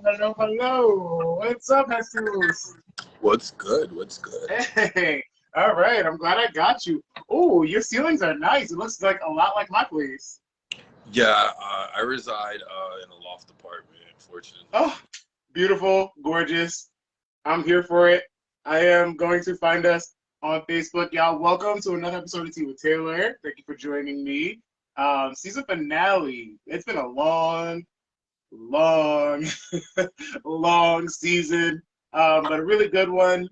Hello. What's up, Jesus? What's good? What's good? Hey, all right. I'm glad I got you. Oh, your ceilings are nice. It looks like a lot like my place. Yeah, I reside in a loft apartment, unfortunately. Oh, beautiful, gorgeous. I'm here for it. I am going to find us on Facebook. Y'all, welcome to another episode of Tea with Taylor. Thank you for joining me. Season finale. It's been a long, long season, but a really good one.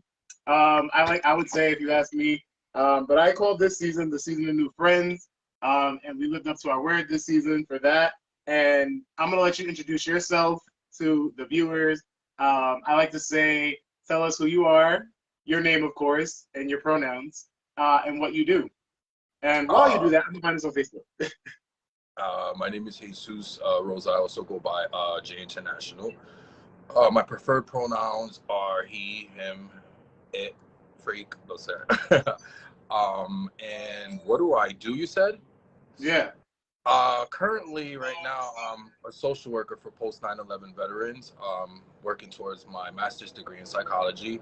I would say, if you ask me, but I called this season the season of new friends, and we lived up to our word this season for that. And I'm gonna let you introduce yourself to the viewers. I like to say, tell us who you are, your name, of course, and your pronouns, and what you do. And while you do that, I'm gonna find us on Facebook. My name is Jesus Rosa. I also go by J International. My preferred pronouns are he, him, it, freak, those there. And what do I do, you said? Yeah. Currently, right now, I'm a social worker for post 9/11 veterans, working towards my master's degree in psychology.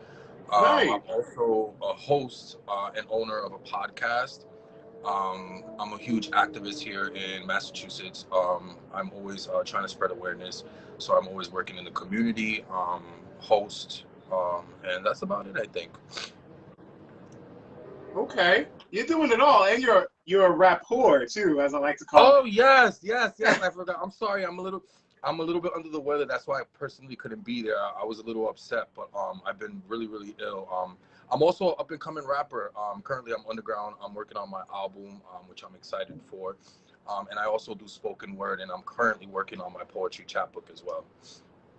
Nice. I'm also a host and owner of a podcast. I'm a huge activist here in Massachusetts. I'm always trying to spread awareness, so I'm always working in the community, host, and that's about it, I think. Okay, you're doing it all, and you're a rappeur too, as I like to call Oh it. yes. I forgot. I'm sorry. I'm a little bit under the weather. That's why I personally couldn't be there. I was a little upset, but I've been really ill. I'm also an up and coming rapper. Currently I'm underground. I'm working on my album, which I'm excited for. And I also do spoken word, and I'm currently working on my poetry chapbook as well.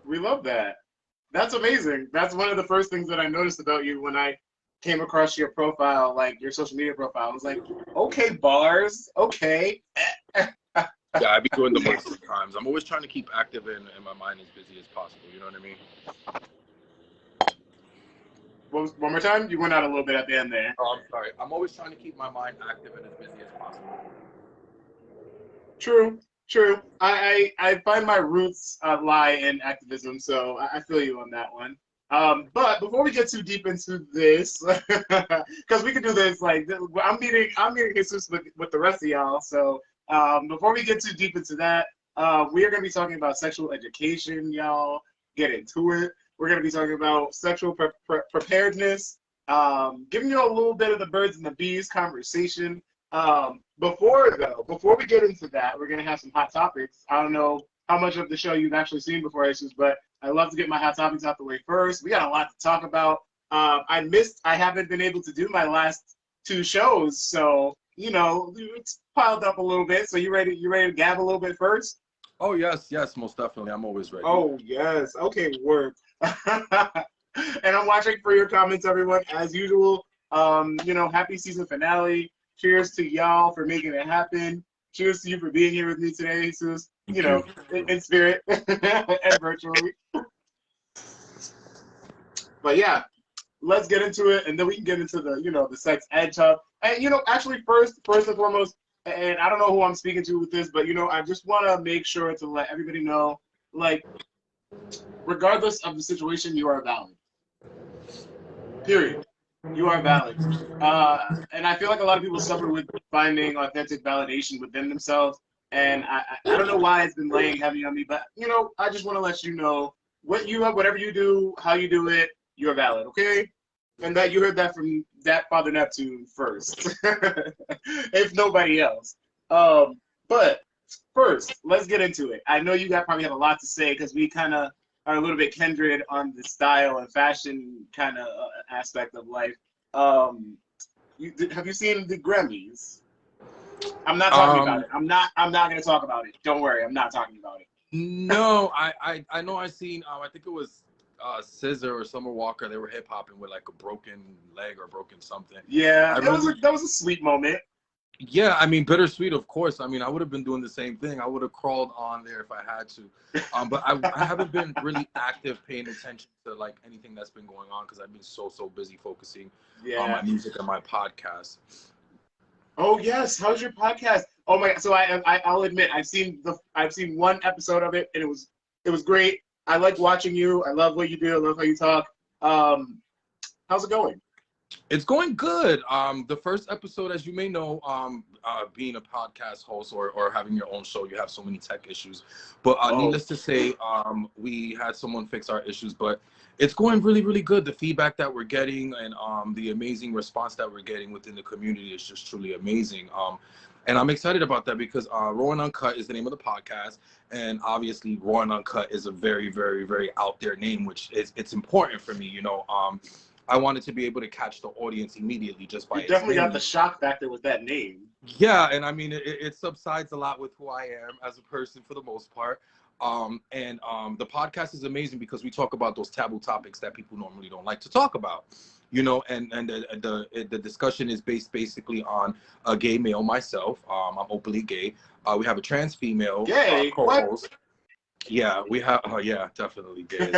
We love that. That's amazing. That's one of the first things that I noticed about you when I came across your profile, like your social media profile. I was like, okay, bars, okay. Yeah, I be doing the most sometimes. I'm always trying to keep active and my mind as busy as possible. You know what I mean? One more time? You went out a little bit at the end there. Oh, I'm sorry. I'm always trying to keep my mind active and as busy as possible. True. I find my roots lie in activism, so I feel you on that one. But before we get too deep into this, because we could do this like I'm meeting Jesus with the rest of y'all. So before we get too deep into that, we are going to be talking about sexual education, y'all. Get into it. We're going to be talking about sexual preparedness, giving you a little bit of the birds and the bees conversation. Before we get into that, we're gonna have some hot topics. I don't know how much of the show you've actually seen before, Jesus, but I love to get my hot topics out the way first. We got a lot to talk about. I haven't been able to do my last two shows, so it's piled up a little bit. So you ready to gab a little bit first? Oh yes, most definitely. I'm always ready. Oh yes. Okay, work. And I'm watching for your comments, everyone, as usual. Happy season finale. Cheers to y'all for making it happen. Cheers to you for being here with me today, Jesus. In spirit and virtually. But yeah, let's get into it, and then we can get into the sex ed stuff. And actually, first and foremost, and I don't know who I'm speaking to with this, but I just want to make sure to let everybody know, like, regardless of the situation, you are valid. Period. You are valid. And I feel like a lot of people suffer with finding authentic validation within themselves. And I don't know why it's been laying heavy on me, but I just want to let you know whatever you do, how you do it, you're valid, okay? And that you heard that from that Father Neptune first, if nobody else. But first, let's get into it. I know you guys probably have a lot to say because we kind of are a little bit kindred on the style and fashion kind of aspect of life. Have you seen the Grammys? I'm not talking about it. I'm not going to talk about it. Don't worry, I'm not talking about it. No, I know I seen. I think it was Scissor or Summer Walker. They were hip hopping with like a broken leg or broken something. Yeah, that was a sweet moment. Yeah, I mean, bittersweet, of course. I mean, I would have been doing the same thing. I would have crawled on there if I had to. But I haven't been really active paying attention to like anything that's been going on because I've been so busy focusing on my music and my podcast. Oh yes, how's your podcast? Oh my God! So I'll admit I've seen one episode of it and it was great. I like watching you. I love what you do. I love how you talk. How's it going? It's going good. The first episode, as you may know, being a podcast host or having your own show, you have so many tech issues. But needless to say, we had someone fix our issues. But it's going really, really good. The feedback that we're getting and the amazing response that we're getting within the community is just truly amazing. And I'm excited about that because Raw and Uncut is the name of the podcast. And obviously, Raw and Uncut is a very, very, very out there name, which it's important for me, you know. I wanted to be able to catch the audience immediately just by You definitely got the shock factor with that name. Yeah, and I mean, it subsides a lot with who I am as a person for the most part. The podcast is amazing because we talk about those taboo topics that people normally don't like to talk about, you know, and the discussion is based basically on a gay male, myself. I'm openly gay. We have a trans female co-host. Yeah, we have, yeah, definitely gay.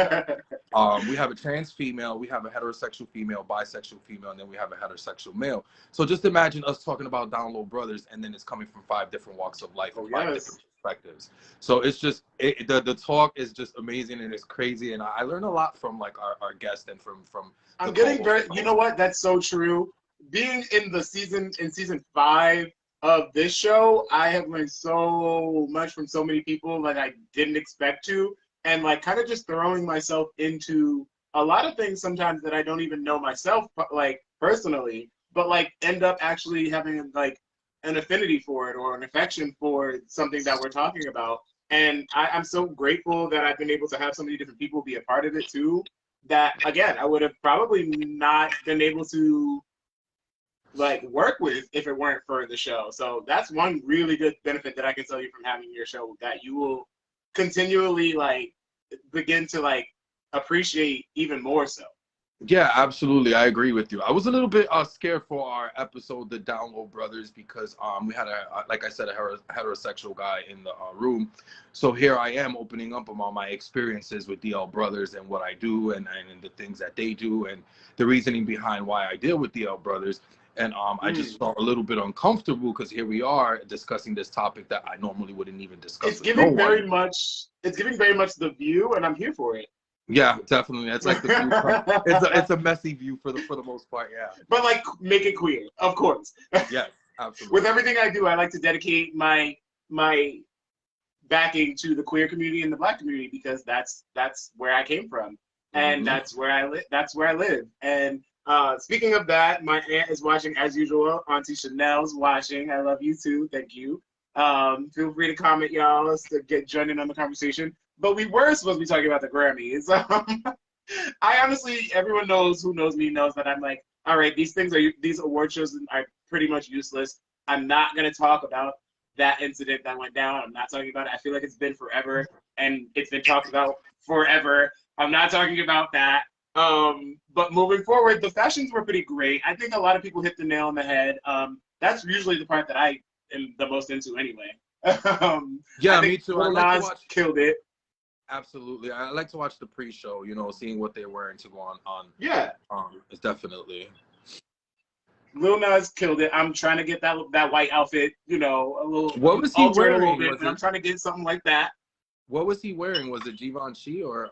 We have a trans female, we have a heterosexual female, bisexual female, and then we have a heterosexual male. So just imagine us talking about Down Low Brothers, and then it's coming from 5 different walks of life, and 5 different perspectives. So it's just, the talk is just amazing, and it's crazy, and I learn a lot from, like, our guests and from I'm getting very, you know what, that's so true. Being in season 5 of this show, I have learned so much from so many people that I didn't expect to, and like kind of just throwing myself into a lot of things sometimes that I don't even know myself, like personally, but like end up actually having like an affinity for it or an affection for something that we're talking about. And I'm so grateful that I've been able to have so many different people be a part of it too, that again, I would have probably not been able to like work with if it weren't for the show. So that's one really good benefit that I can tell you from having your show, that you will continually like begin to like appreciate even more so. Yeah, absolutely. I agree with you. I was a little bit scared for our episode, the Down Low Brothers, because we had like I said, a heterosexual guy in the room. So here I am opening up about my experiences with DL Brothers and what I do and the things that they do and the reasoning behind why I deal with DL Brothers. And I just felt a little bit uncomfortable because here we are discussing this topic that I normally wouldn't even discuss. It's giving very much The View, and I'm here for it. Yeah, definitely. That's like the view. It's a messy view for the most part. Yeah. But like, make it queer, of course. Yes, absolutely. With everything I do, I like to dedicate my backing to the queer community and the Black community because that's where I came from, and that's where I live. That's where I live. And speaking of that, my aunt is watching as usual. Auntie Chanel's watching. I love you too. Thank you. Feel free to comment, y'all, to get joined in on the conversation. But we were supposed to be talking about the Grammys. I honestly, everyone who knows me knows that I'm like, all right, these award shows are pretty much useless. I'm not gonna talk about that incident that went down. I'm not talking about it. I feel like it's been forever, and it's been talked about forever. I'm not talking about that. But moving forward, the fashions were pretty great. I think a lot of people hit the nail on the head. That's usually the part that I am the most into anyway. Yeah, me too. Lil Nas killed it. Absolutely. I like to watch the pre-show, you know, seeing what they're wearing to go on. Yeah. It's definitely. Lil Nas killed it. I'm trying to get that white outfit, you know, a little. What was he wearing? But I'm trying to get something like that. What was he wearing? Was it Givenchy or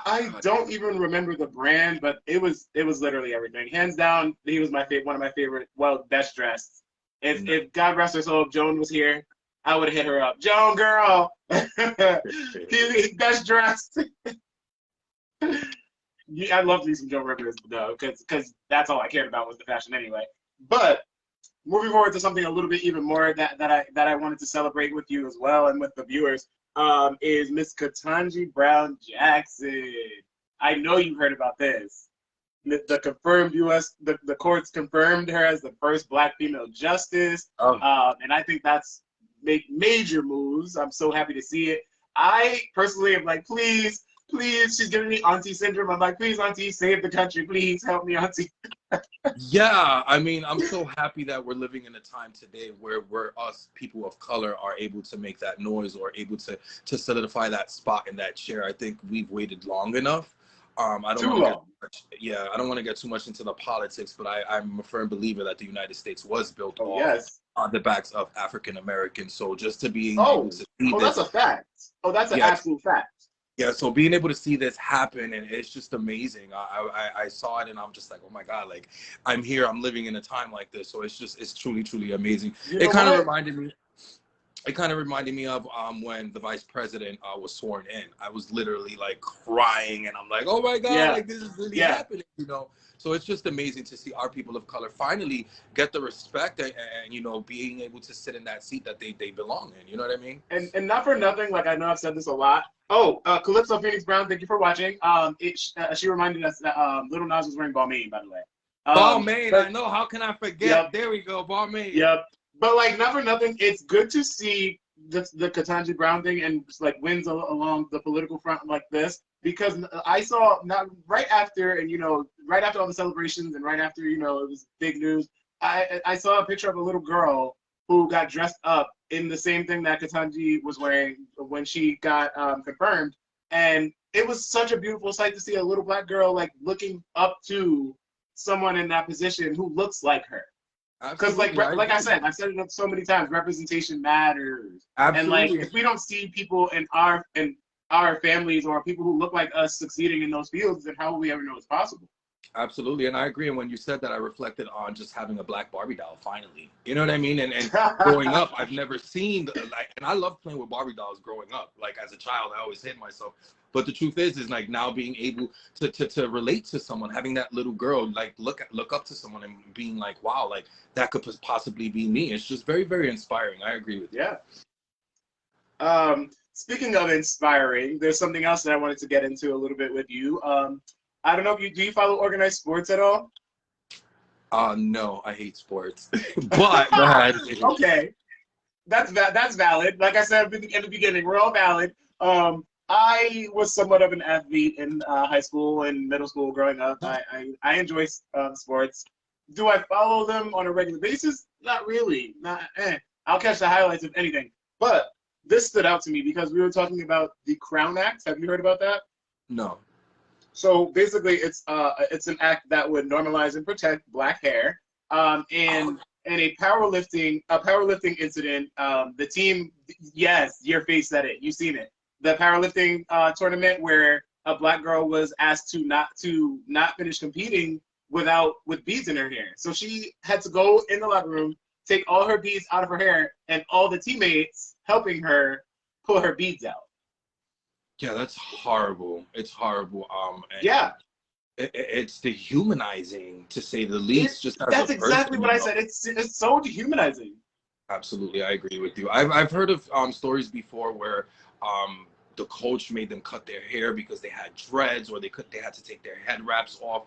I don't even remember the brand, but it was literally everything. Hands down, he was one of my favorite, best dressed. If God rest her soul, Joan was here, I would have hit her up. Joan, girl, he best dressed. Yeah, I love me some Joan Rivers though, because that's all I cared about was the fashion anyway. But moving forward to something a little bit even more that I wanted to celebrate with you as well and with the viewers. Is Miss Ketanji Brown Jackson. I know you heard about this. The confirmed the courts confirmed her as the first Black female justice. And I think that's major moves. I'm so happy to see it. I personally am like, please, she's giving me auntie syndrome. I'm like, please, auntie, save the country. Please help me, auntie. Yeah, I mean, I'm so happy that we're living in a time today where us people of color are able to make that noise or able to solidify that spot in that chair. I think we've waited long enough. I don't want to get too much into the politics, but I'm a firm believer that the United States was built on the backs of African Americans. So just to be able to see that's a fact. That's an absolute fact. Yeah, so being able to see this happen, and it's just amazing. I saw it and I'm just like, oh my God, like I'm here, I'm living in a time like this. So it's truly, truly amazing. You It know kind of what? reminded me it kind of reminded me of when the vice president was sworn in. I was literally like crying, and I'm like, oh my God, Yeah, like this is really yeah. happening, you know? So it's just amazing to see our people of color finally get the respect and you know, being able to sit in that seat that they belong in. You know what I mean? And not for nothing, like I know I've said this a lot. Oh, Calypso Phoenix Brown, thank you for watching. She reminded us that Little Nas was wearing Balmain, by the way. Balmain, I But know. How can I forget? yep, There we go, Balmain. yep. But like not for nothing, it's good to see the Ketanji Brown thing and just, like wins along the political front like this because I saw not right after and you know right after all the celebrations and right after you know it was big news. I saw a picture of a little girl who got dressed up in the same thing that Ketanji was wearing when she got confirmed, and it was such a beautiful sight to see a little black girl like looking up to someone in that position who looks like her. Because Absolutely, like I said, I've said it so many times, representation matters. And like absolutely, if we don't see people in our families or people who look like us succeeding in those fields, then how will we ever know it's possible? absolutely. And I agree. And when you said that, I reflected on just having a black Barbie doll finally. You know what I mean? And growing up, I've never seen like, and I love playing with Barbie dolls growing up. Like as a child, I always hid myself. But the truth is like now being able to relate to someone, having that little girl like look up to someone and being like, wow, like that could possibly be me. It's just very, very inspiring. I agree with you. Yeah. Speaking of inspiring, there's something else that I wanted to get into a little bit with you. I don't know if you do you follow organized sports at all? No, I hate sports. But go ahead. Okay, that's valid. Like I said in the beginning, we're all valid. I was somewhat of an athlete in high school and middle school growing up. I enjoy sports. Do I follow them on a regular basis? Not really. Not. I'll catch the highlights of anything. But this stood out to me because we were talking about the Crown Act. Have you heard about that? No. So basically, it's an act that would normalize and protect black hair. And in a powerlifting incident, the team, yes, your face said it. You've seen it. The powerlifting tournament where a black girl was asked to not finish competing with beads in her hair. So she had to go in the locker room, take all her beads out of her hair, and all the teammates helping her pull her beads out. Yeah, that's horrible. It's horrible. And Yeah. it's dehumanizing to say the least. Just as That's a person, exactly what I said. It's so dehumanizing. Absolutely, I agree with you. I've heard of stories before where the coach made them cut their hair because they had dreads or they had to take their head wraps off.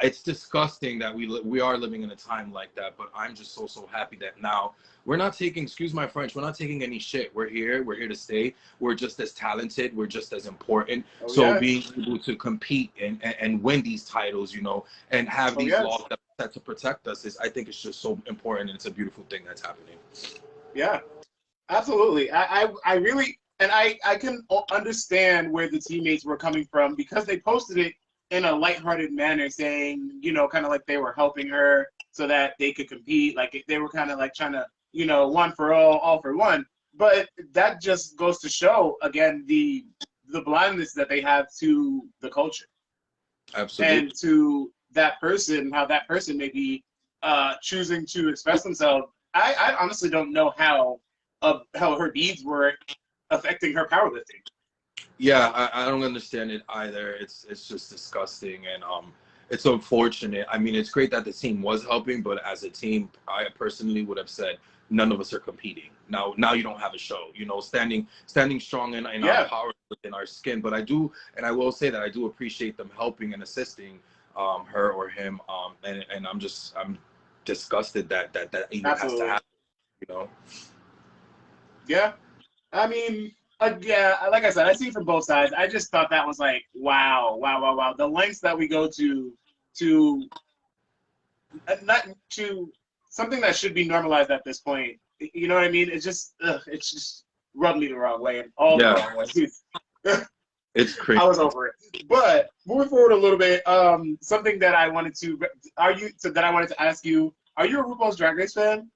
It's disgusting that we are living in a time like that. But I'm just so happy that now we're not taking, excuse my French, we're not taking any shit. We're here to stay. We're just as talented. We're just as important. Oh, So yes. being able to compete and win these titles, you know, and have these Yes. laws that set to protect us I think it's just so important, and it's a beautiful thing that's happening. Yeah, absolutely. I really, and I can understand where the teammates were coming from because they posted it in a lighthearted manner, saying, you know, kind of like they were helping her so that they could compete. Like they were kind of like trying to, you know, one for all for one. But that just goes to show again the blindness that they have to the culture Absolutely. and to that person, how that person may be choosing to express themselves. I honestly don't know how her beads were affecting her powerlifting. Yeah, I don't understand it either. It's just disgusting, and it's unfortunate. I mean, it's great that the team was helping, but as a team, I personally would have said none of us are competing. Now you don't have a show. You know, standing strong in our power within our skin. But I do, and I will say that I do appreciate them helping and assisting her or him. And I'm disgusted that even Absolutely. has to happen. You know. Yeah, I mean, yeah, like I said, I see it from both sides. I just thought that was like, wow. The lengths that we go to not to something that should be normalized at this point. You know what I mean? It's just rubbed me the wrong way in all the wrong ways. It's crazy. I was over it. But moving forward a little bit, something that I wanted to ask you, are you a RuPaul's Drag Race fan?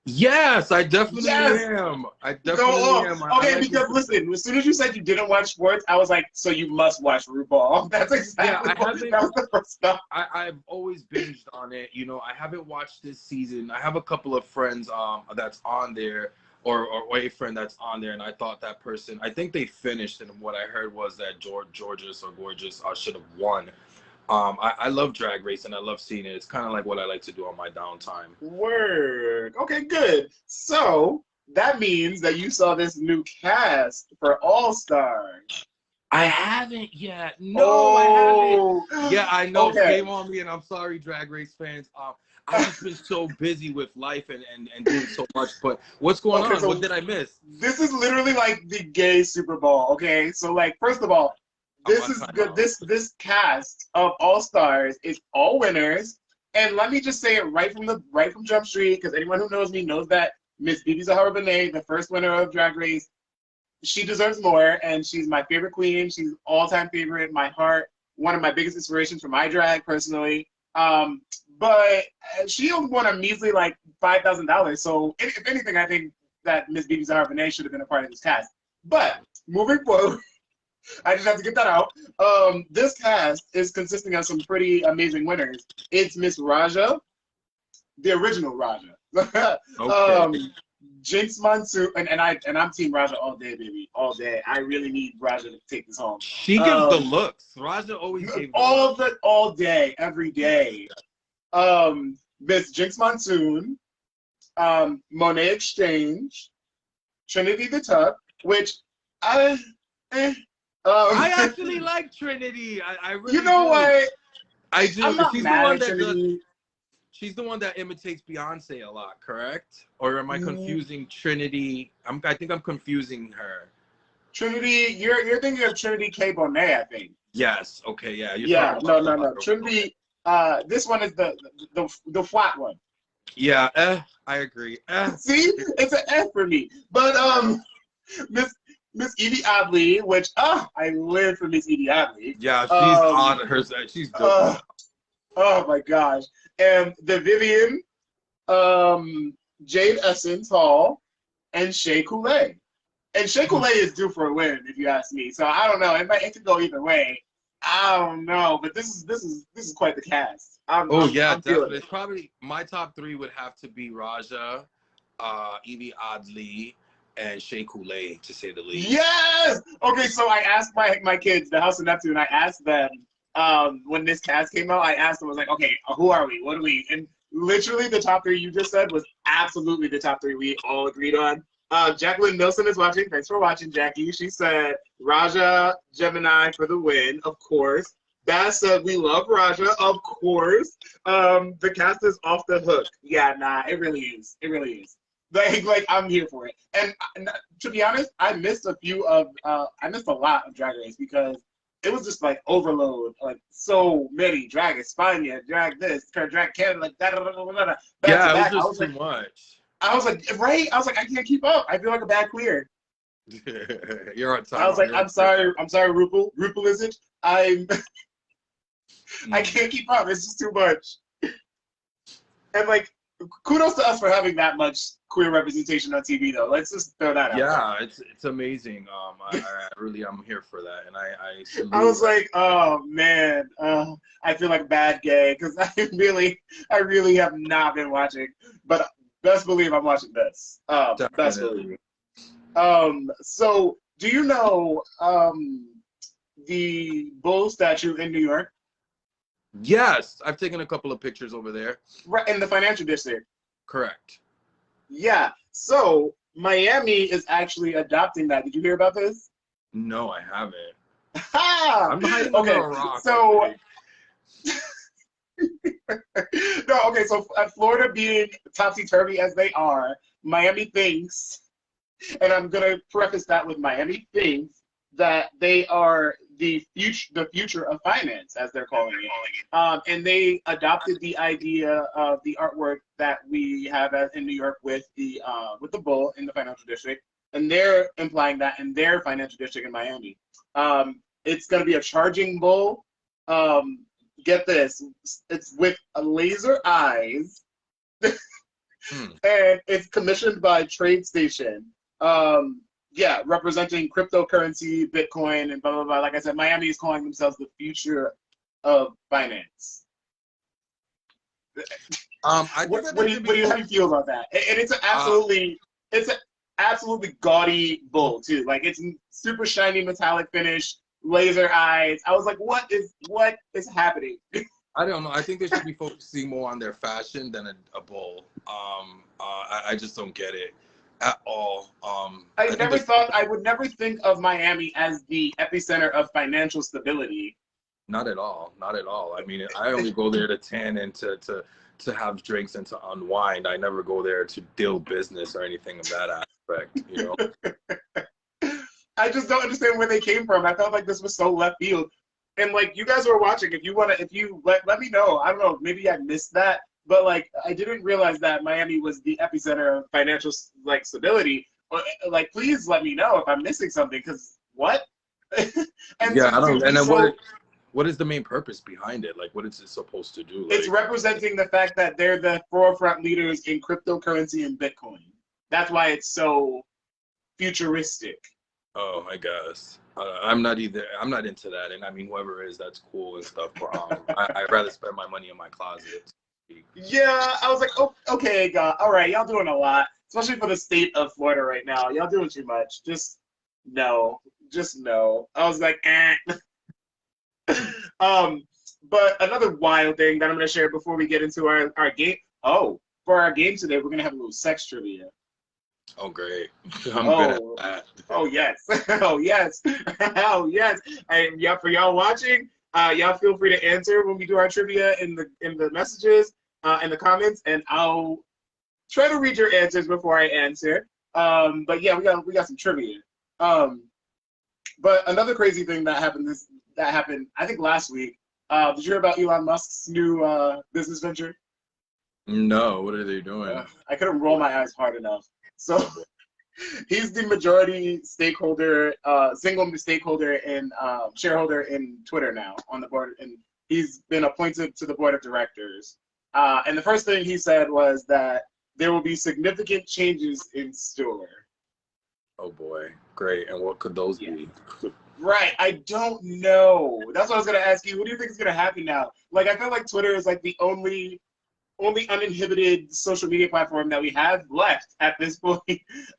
Yes, I definitely Yes. am. I Go definitely off. am. Okay, I like because listen, as soon as you said you didn't watch sports, I was like, so you must watch RuPaul. That's yeah, exactly I what, haven't. that was the first stuff. I've always binged on it. You know, I haven't watched this season. I have a couple of friends that's on there, or a friend that's on there, and I thought that person. I think they finished, and what I heard was that Gorgeous should have won. I love Drag Race and I love seeing it. It's kind of like what I like to do on my downtime. Word. Okay, good. So that means that you saw this new cast for All Stars. I haven't yet. No, I haven't. Oh, Yeah, I know. okay. Shame on me, and I'm sorry, Drag Race fans. I've just been so busy with life and doing so much. But what's going Okay, on? so What did I miss? this is literally like the gay Super Bowl. Okay, so like first of all, I'm this on is good. timeout. This cast of All Stars is all winners. And let me just say it right from Jump Street, because anyone who knows me knows that Miss Bibi Zahara Benet, the first winner of Drag Race, she deserves more, and she's my favorite queen. She's all-time favorite in my heart. One of my biggest inspirations for my drag, personally. But she only won a measly like $5,000. So if anything, I think that Miss Bibi Zahara Benet should have been a part of this cast. But moving forward, I just have to get that out. This cast is consisting of some pretty amazing winners. It's Miss Raja, the original Raja. Okay. Jinx Monsoon, and I'm Team Raja all day, baby, all day. I really need Raja to take this home. She gives the looks. Raja always gave the looks. All day, every day. Miss Jinx Monsoon, Monet Exchange, Trinity the Tuck, which I. I actually like Trinity. I really You know do. what? I do. I'm not She's the mad one at that Trinity. she's the one that imitates Beyonce a lot, correct? Or am I confusing Trinity? I think I'm confusing her. Trinity, you're thinking of Trinity K. Bonet, I think. Yes. Okay. Yeah. You're Yeah, talking no, about no, no. Trinity, this one is the flat one. Yeah. I agree. See, it's an F for me. But Miss Evie Oddly, which I live for Miss Evie Oddly. Yeah. She's on her side. She's dope. Oh my gosh. And the Vivian, Jade Essence Hall, and Shea Coulee. And Shea Coulee is due for a win, if you ask me. So I don't know. It could go either way. I don't know, but this is quite the cast. I'm definitely. It's probably my top three would have to be Raja, Evie Oddly, and Shea Coulee, to say the least. Yes. Okay, so I asked my kids, the House of Neptune. I asked them when this cast came out. I asked them, I was like, okay, who are we? What are we? And literally, the top three you just said was absolutely the top three we all agreed on. Jacqueline Milson is watching. Thanks for watching, Jackie. She said Raja Gemini for the win, of course. Bass said we love Raja, of course. The cast is off the hook. Yeah, nah, it really is. It really is. Like I'm here for it. And to be honest, I missed a lot of Drag Race because it was just like overload, like so many drag España, drag this, drag Canada, like that. Yeah, it was just too much. I was like, right? I was like, I can't keep up. I feel like a bad queer. You're on time. I was like, I'm sorry, RuPaul. RuPaul is it? I can't keep up. It's just too much. And like, kudos to us for having that much queer representation on TV, though. Let's just throw that out. Yeah, it's amazing. I really am here for that, and I was like, oh man, I feel like bad gay because I really have not been watching, but best believe I'm watching this. Best believe. So do you know the bull statue in New York? Yes, I've taken a couple of pictures over there. Right in the financial district. Correct. Yeah. So Miami is actually adopting that. Did you hear about this? No, I haven't. Ha! I'm hiding okay. under a rock. So no, okay. So Florida being topsy-turvy as they are, Miami thinks, and I'm gonna preface that with Miami thinks that they are the future of finance, as they're calling it. And they adopted the idea of the artwork that we have in New York with the bull in the financial district, and they're implying that in their financial district in Miami. It's going to be a charging bull. Get this, it's with laser eyes And it's commissioned by TradeStation. Yeah, representing cryptocurrency, Bitcoin, and blah blah blah. Like I said, Miami is calling themselves the future of finance. What do you how do you feel about that? And it's an absolutely gaudy bull too. Like it's super shiny metallic finish, laser eyes. I was like, what is happening? I don't know. I think they should be focusing more on their fashion than a bull. I just don't get it at all. I would never think of Miami as the epicenter of financial stability. Not at all. Not at all. I mean, I only go there to tan and to have drinks and to unwind. I never go there to deal business or anything of that aspect, you know? I just don't understand where they came from. I felt like this was so left field. And like you guys who are watching, if you let me know. I don't know, maybe I missed that. But like I didn't realize that Miami was the epicenter of financial like stability. Like please let me know if I'm missing something, because what? And yeah, I don't. And then what is the main purpose behind it? Like, what is it supposed to do? Like, it's representing the fact that they're the forefront leaders in cryptocurrency and Bitcoin. That's why it's so futuristic. Oh, I guess. I'm not into that. And I mean, whoever is, that's cool and stuff. But I'd rather spend my money in my closet. Yeah, I was like, oh, okay, God, all right, y'all doing a lot, especially for the state of Florida right now. Y'all doing too much. Just no. I was like, eh. But another wild thing that I'm going to share before we get into our game. Oh, for our game today, we're going to have a little sex trivia. Oh, great. I'm good at that. Oh, yes. Oh, yes. Oh, yes. And yeah, for y'all watching, y'all feel free to answer when we do our trivia in the messages, in the comments, and I'll try to read your answers before I answer. But yeah, we got some trivia. But another crazy thing that happened I think last week. Did you hear about Elon Musk's new business venture? No, what are they doing? I couldn't roll my eyes hard enough. So he's the majority stakeholder, single stakeholder and shareholder in Twitter now on the board, and he's been appointed to the board of directors. And the first thing he said was that there will be significant changes in store. Oh boy, great. And what could those be? Right, I don't know. That's what I was gonna ask you. What do you think is gonna happen now? Like, I feel like Twitter is like the only uninhibited social media platform that we have left at this point,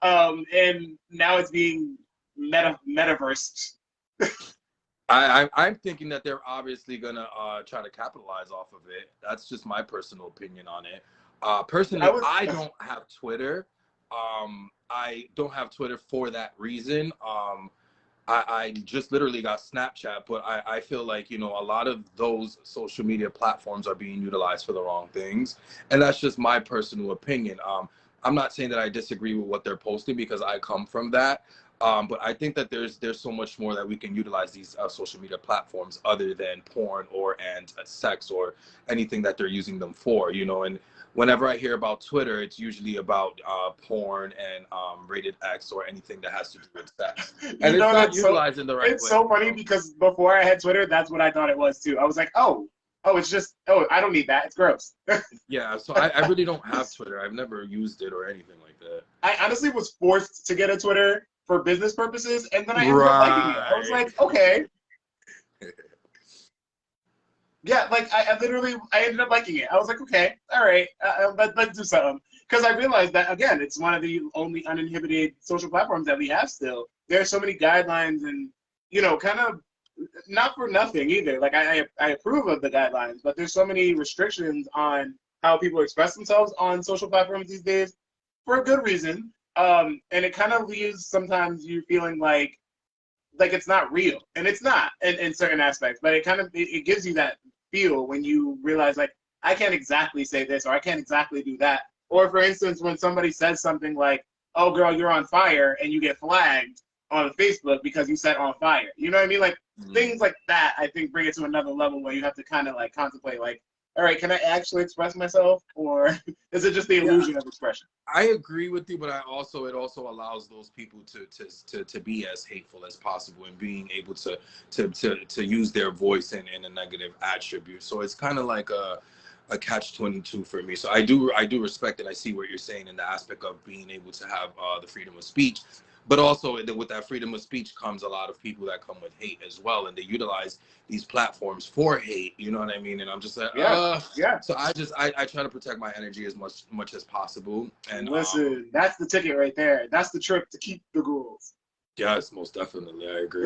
and now it's being metaversed. I'm thinking that they're obviously gonna try to capitalize off of it. That's just my personal opinion on it. Personally, I don't have Twitter. I don't have Twitter for that reason. I just literally got Snapchat, but I feel like, you know, a lot of those social media platforms are being utilized for the wrong things. And that's just my personal opinion. I'm not saying that I disagree with what they're posting, because I come from that. But I think that there's so much more that we can utilize these social media platforms other than porn and sex or anything that they're using them for, you know. And whenever I hear about Twitter, it's usually about porn and rated X or anything that has to do with sex. And it's not utilized in the right way. It's so funny because before I had Twitter, that's what I thought it was too. I was like, oh, it's just, I don't need that. It's gross. Yeah, so I really don't have Twitter. I've never used it or anything like that. I honestly was forced to get a Twitter for business purposes, and then I ended up liking it. I was like, okay. Yeah, like I ended up liking it. I was like, okay, all right, let's do something. Because I realized that, again, it's one of the only uninhibited social platforms that we have still. There are so many guidelines and, you know, kind of not for nothing either. Like I approve of the guidelines, but there's so many restrictions on how people express themselves on social platforms these days for a good reason. And it kind of leaves sometimes you feeling like it's not real, and it's not in certain aspects, but it gives you that feel when you realize, like, I can't exactly say this or I can't exactly do that. Or for instance, when somebody says something like, oh girl, you're on fire, and you get flagged on Facebook because you said on fire. You know what I mean? Like things like that, I think, bring it to another level where you have to kind of like contemplate, like, all right, can I actually express myself, or is it just the illusion of expression? I agree with you, but it also allows those people to be as hateful as possible and being able to use their voice in a negative attribute. So it's kind of like a catch-22 for me. So I do respect it. I see what you're saying in the aspect of being able to have the freedom of speech, but also with that freedom of speech comes a lot of people that come with hate as well, and they utilize these platforms for hate. You know what I mean? And I'm just like, Yeah. So I try to protect my energy as much as possible. And listen, that's the ticket right there. That's the trick to keep the rules. Yes, most definitely. I agree.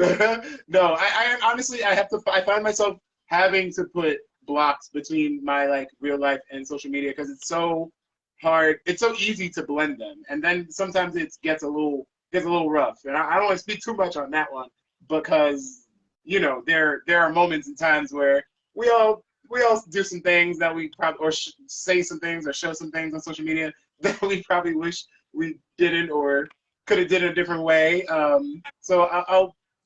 No, I honestly, I find myself having to put blocks between my like real life and social media because it's so hard. It's so easy to blend them, and then sometimes it gets a little rough. And I don't want to speak too much on that one because you know there are moments and times where we all do some things that we probably say some things or show some things on social media that we probably wish we didn't or could have did it a different way. So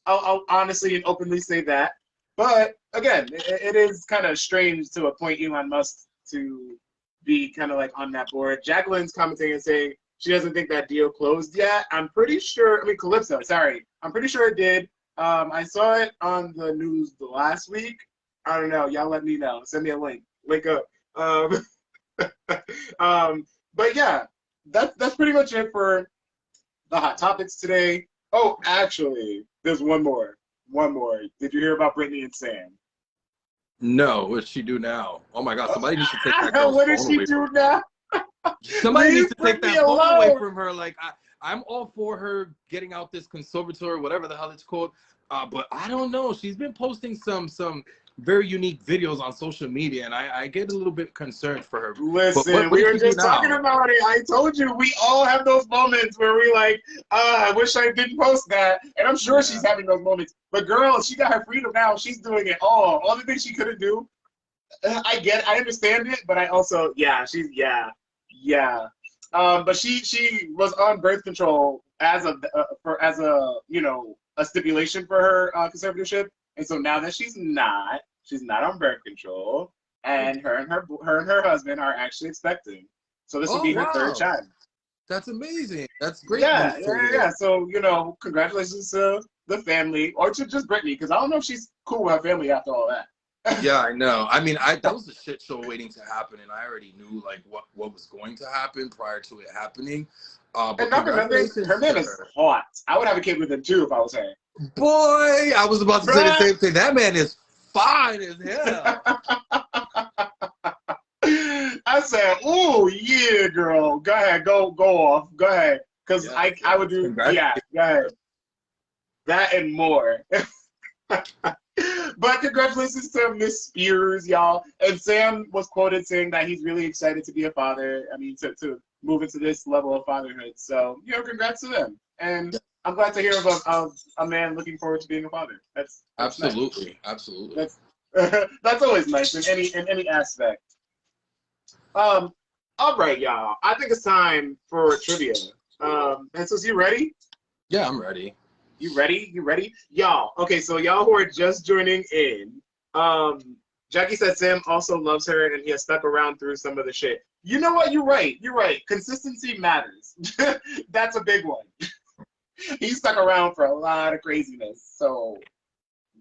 I'll honestly and openly say that. But again, it is kind of strange to appoint Elon Musk to be kind of like on that board. Jacqueline's commenting and saying she doesn't think that deal closed yet. I'm pretty sure. I mean, Calypso. Sorry, I'm pretty sure it did. I saw it on the news the last week. I don't know. Y'all let me know. Send me a link. Link up. But yeah, that's pretty much it for the hot topics today. Oh, actually, there's one more. Did you hear about Brittany and Sam? No, what does she do now? Oh my God, somebody needs to take that girl's What phone does she away do from now? Somebody needs to take that phone alone. away from her. Like I'm all for her getting out this conservatory, whatever the hell it's called. But I don't know. She's been posting some very unique videos on social media, and I get a little bit concerned for her. Listen, we were just talking about it. I told you we all have those moments where we like, I wish I didn't post that. And I'm sure she's having those moments. But girl, she got her freedom now. She's doing it all. All the things she couldn't do. I understand it, but I also, but she was on birth control as a stipulation for her conservatorship. And so now that she's not on birth control, and her and her husband are actually expecting. So this will be her third child. That's amazing. That's great. Yeah. So congratulations to the family, or to just Brittany, because I don't know if she's cool with her family after all that. Yeah, I know. I mean, that was a shit show waiting to happen, and I already knew like what was going to happen prior to it happening. But and not for nothing, her man is hot. I would have a kid with him too if I was her. Boy, I was about to say the same thing. That man is fine as hell. I said, "Ooh, yeah, girl. Go ahead, go off. Go ahead." Because I would do, go ahead. That and more. But congratulations to Miss Spears, y'all. And Sam was quoted saying that he's really excited to be a father. I mean, to move into this level of fatherhood. So, congrats to them. And I'm glad to hear of a man looking forward to being a father. That's absolutely, nice. Absolutely. That's always nice in any aspect. All right, y'all. I think it's time for trivia. And so, you ready? Yeah, I'm ready. You ready? Y'all. Okay, so y'all who are just joining in, Jackie said Sam also loves her and he has stuck around through some of the shit. You know what? You're right. Consistency matters. That's a big one. He stuck around for a lot of craziness. So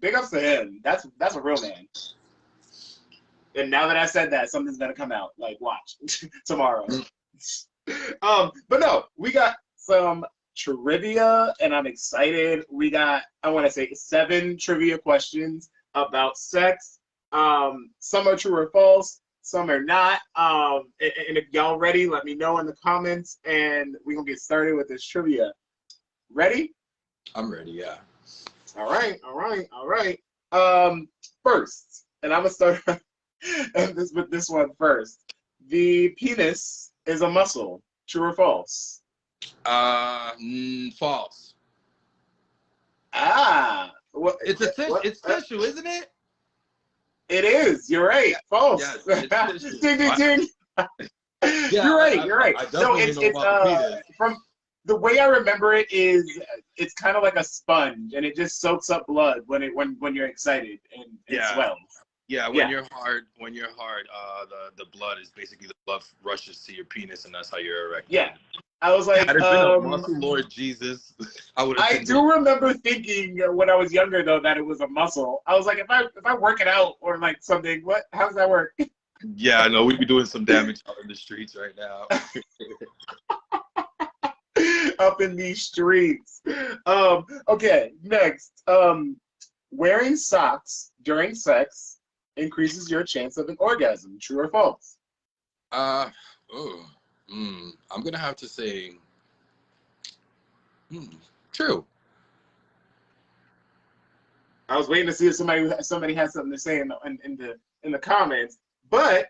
big ups to him. That's a real man. And now that I said that, something's gonna come out. Like, watch tomorrow. But no, we got some trivia, and I'm excited. We got, I want to say, 7 trivia questions about sex. Some are true or false, some are not. And if y'all ready, let me know in the comments, and we're gonna get started with this trivia. Ready? I'm ready, yeah. All right. First, and I'm gonna start with this one first. The penis is a muscle. True or false? False. What, it's tissue, isn't it? It is. You're right. False. Yes, ding, ding, ding. Yeah, you're right. I definitely know about the penis. From the way I remember it is, it's kind of like a sponge, and it just soaks up blood when you're excited and it swells. Yeah, when you're hard, the blood is basically the blood rushes to your penis, and that's how you're erected. Yeah. I was like, had it been a muscle, Lord Jesus, I do remember thinking when I was younger though that it was a muscle. I was like, if I work it out or like something, how does that work? Yeah, I know we be doing some damage out in the streets right now. Up in these streets. Okay, next. Wearing socks during sex increases your chance of an orgasm. True or false? Uh, oh, I'm gonna have to say, true. I was waiting to see if somebody has something to say in the comments, but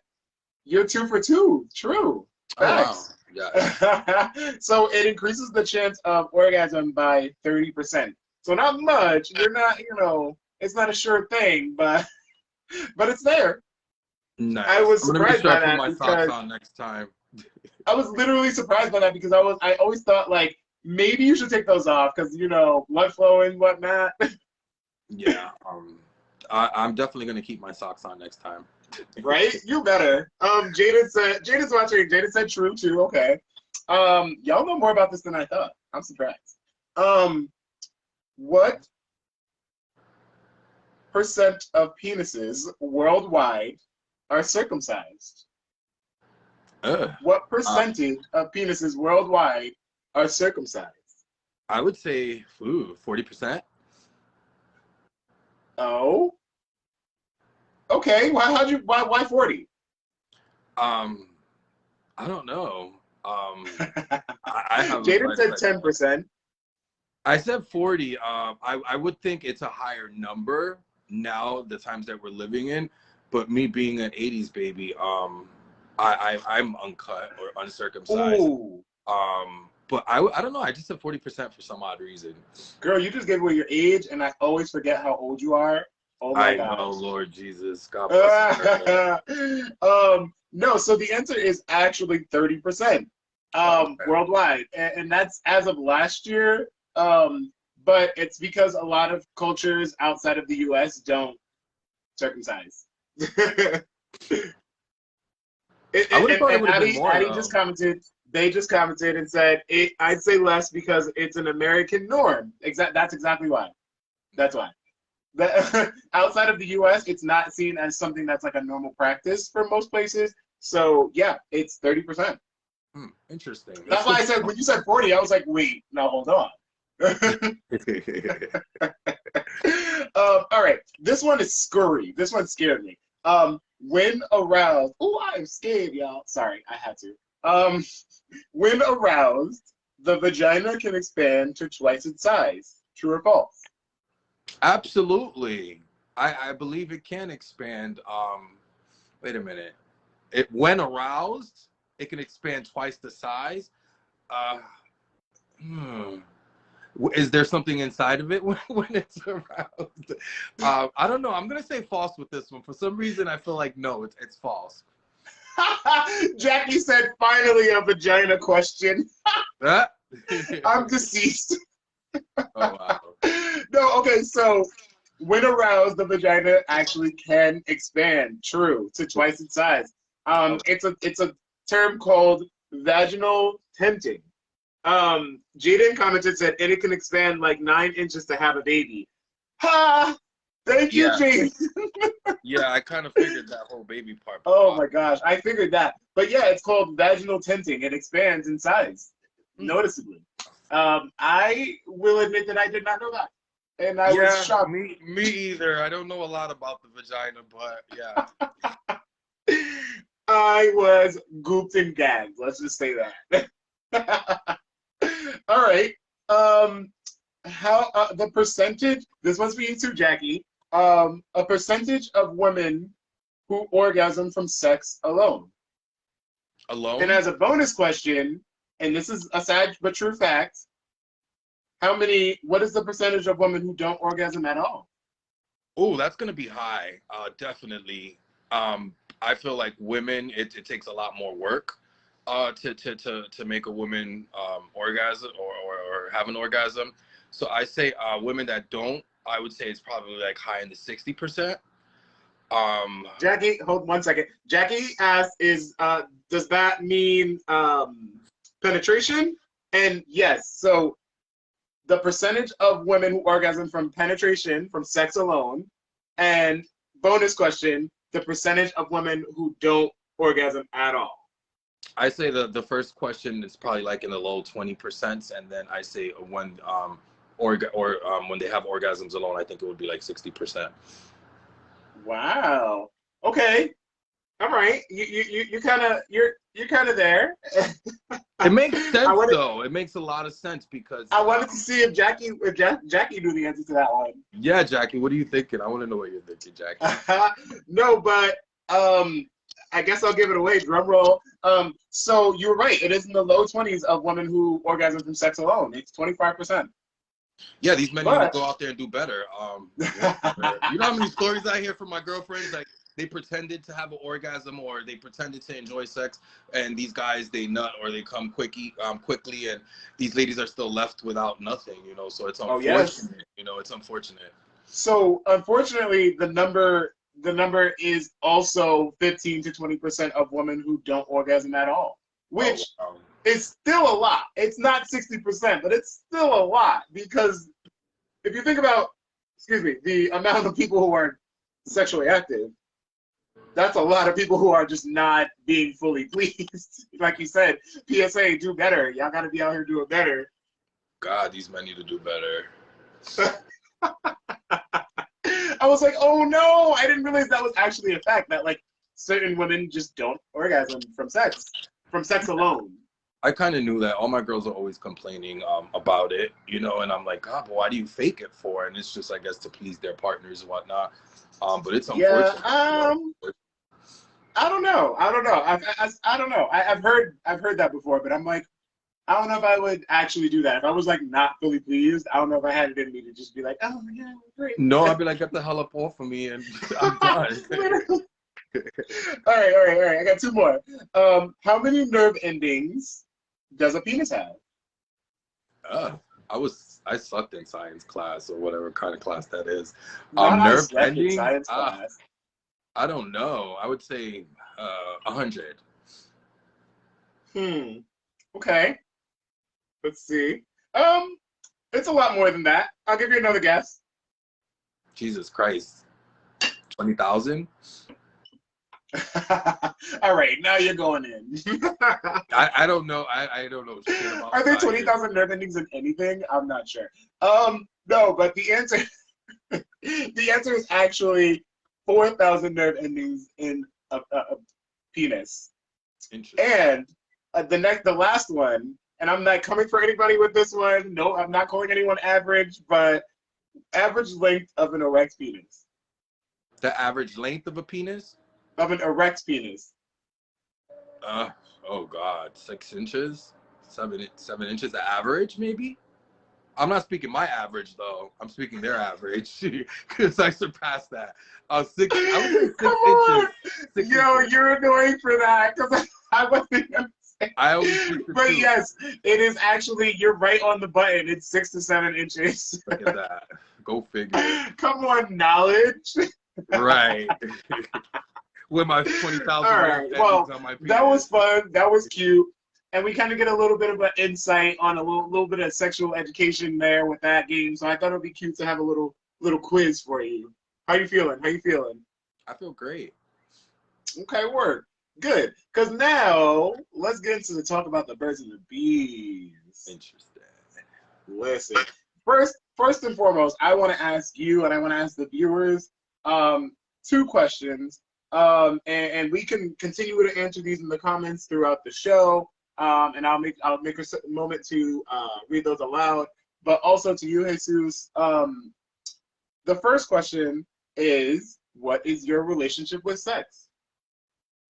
you're 2 for 2. True. Facts. Oh wow. Yeah. So it increases the chance of orgasm by 30%. So not much. You're not, it's not a sure thing, but it's there. Nice. I was I'm gonna make surprised sure by I put that my because socks on next time. I was literally surprised by that because I always thought like maybe you should take those off because blood flow and whatnot. Yeah. I'm definitely gonna keep my socks on next time. Right? You better. Jaden's watching. Jaden said true too. Okay. Y'all know more about this than I thought. I'm surprised. What percent of penises worldwide are circumcised? What percentage of penises worldwide are circumcised? I would say 40%. Oh. Okay. Why 40? I don't know. I have Jaden said 10%. I said 40. I would think it's a higher number now, the times that we're living in. But me being an 80s baby, I'm uncut or uncircumcised. Ooh. But I don't know. I just said 40% for some odd reason. Girl, you just gave away your age, and I always forget how old you are. Oh my gosh. I know, Lord Jesus. God bless you. No, so the answer is actually 30% Okay. worldwide. And that's as of last year. But it's because a lot of cultures outside of the US don't circumcise. I would have thought it would have been more. Addie just commented. They just commented and said, I'd say less because it's an American norm. That's exactly why. That's why. Outside of the U.S., it's not seen as something that's like a normal practice for most places. So yeah, it's 30%. Interesting. That's why I said when you said 40, I was like, wait, no, hold on. All right, this one is scurry. This one scared me. When aroused, I'm scared, y'all. Sorry, I had to. When aroused, the vagina can expand to twice its size. True or false? Absolutely. I believe it can expand. Wait a minute. When aroused, it can expand twice the size. Is there something inside of it when it's aroused? I don't know. I'm gonna say false with this one. For some reason, I feel like no, it's false. Jackie said, "Finally, a vagina question." I'm deceased. Oh wow. No, okay. So, when aroused, the vagina actually can expand. True, to twice its size. It's a term called vaginal tenting. Jaden commented said, and it can expand like 9 inches to have a baby. Ha! Thank you, Jaden. Yeah, I kind of figured that whole baby part. Oh my gosh, I figured that. But yeah, it's called vaginal tenting. It expands in size noticeably. I will admit that I did not know that. And I was shocked. Me either. I don't know a lot about the vagina, but yeah. I was gooped and gagged. Let's just say that. All right. How the percentage? This one's for you too, Jackie. A percentage of women who orgasm from sex alone. Alone. And as a bonus question, and this is a sad but true fact, what is the percentage of women who don't orgasm at all? Oh, that's gonna be high. Definitely. I feel like women, it takes a lot more work to make a woman orgasm or have an orgasm. So I say women that don't, I would say it's probably like high in the 60%. Jackie, hold 1 second. Jackie asked, does that mean penetration? And yes, so the percentage of women who orgasm from penetration, from sex alone, and bonus question, the percentage of women who don't orgasm at all? I say the first question is probably like in the low 20%, and then I say when when they have orgasms alone, I think it would be like 60%. Wow. Okay. All right. You kind of there. It makes sense wanted, though. It makes a lot of sense because I wanted to see if Jackie knew the answer to that one. Yeah, Jackie, what are you thinking? I want to know what you're thinking, Jackie. No, but I guess I'll give it away. Drum roll. So you're right. It is in the low 20s of women who orgasm from sex alone. It's 25%. Yeah, these men need to go out there and do better. You know how many stories I hear from my girlfriends? Like, they pretended to have an orgasm or they pretended to enjoy sex, and these guys, they nut or they come quickly, and these ladies are still left without nothing, you know, so it's unfortunate. Oh, yes. You know, it's unfortunate. So, unfortunately, the number is also 15 to 20% of women who don't orgasm at all, which is still a lot. It's not 60%, but it's still a lot, because if you think about, the amount of people who are sexually active, that's a lot of people who are just not being fully pleased. Like you said, PSA, do better. Y'all got to be out here doing better. God, these men need to do better. I was like, oh no, I didn't realize that was actually a fact, that like certain women just don't orgasm from sex alone. I kind of knew that. All my girls are always complaining about it, you know, and I'm like, God, but why do you fake it for? And it's just, I guess, to please their partners and whatnot. But it's unfortunate. Yeah, I don't know. I don't know. I've heard that before, but I'm like, I don't know if I would actually do that. If I was like not fully pleased, I don't know if I had it in me to just be like, oh yeah, great. No, I'd be like, get the hell up off of me, and I'm done. All right. I got two more. How many nerve endings does a penis have? I sucked in science class or whatever kind of class that is. Nerve endings. Science class. I don't know. I would say 100. Okay. Let's see. It's a lot more than that. I'll give you another guess. Jesus Christ. 20,000? All right, now you're going in. I don't know. I don't know shit about. Are there 20,000 nerve endings in anything? I'm not sure. No, but the answer is actually 4,000 nerve endings in a penis. Interesting. And the last one, and I'm not coming for anybody with this one. No, I'm not calling anyone average, but average length of an erect penis. The average length of a penis? Of an erect penis. Oh God, 6 inches, 7 inches. The average, maybe. I'm not speaking my average though. I'm speaking their average because I surpassed that. 6. I would say 6 inches. 6 Yo, inches. you're annoying for that because I wasn't gonna say. I always speak the But truth. yes, it is actually. You're right on the button. It's 6 to 7 inches. Look at that. Go figure. Come on, knowledge. Right. With my 20,000 All right. Well, on my penis. that was fun. That was cute. And we kind of get a little bit of an insight on a little bit of sexual education there with that game. So I thought it would be cute to have a little quiz for you. How you feeling? I feel great. Okay, work. Good. Because now, let's get into the talk about the birds and the bees. Interesting. Listen. First and foremost, I want to ask you and I want to ask the viewers 2 questions. And we can continue to answer these in the comments throughout the show. And I'll make a moment to read those aloud. But also to you, Jesus, the first question is, what is your relationship with sex?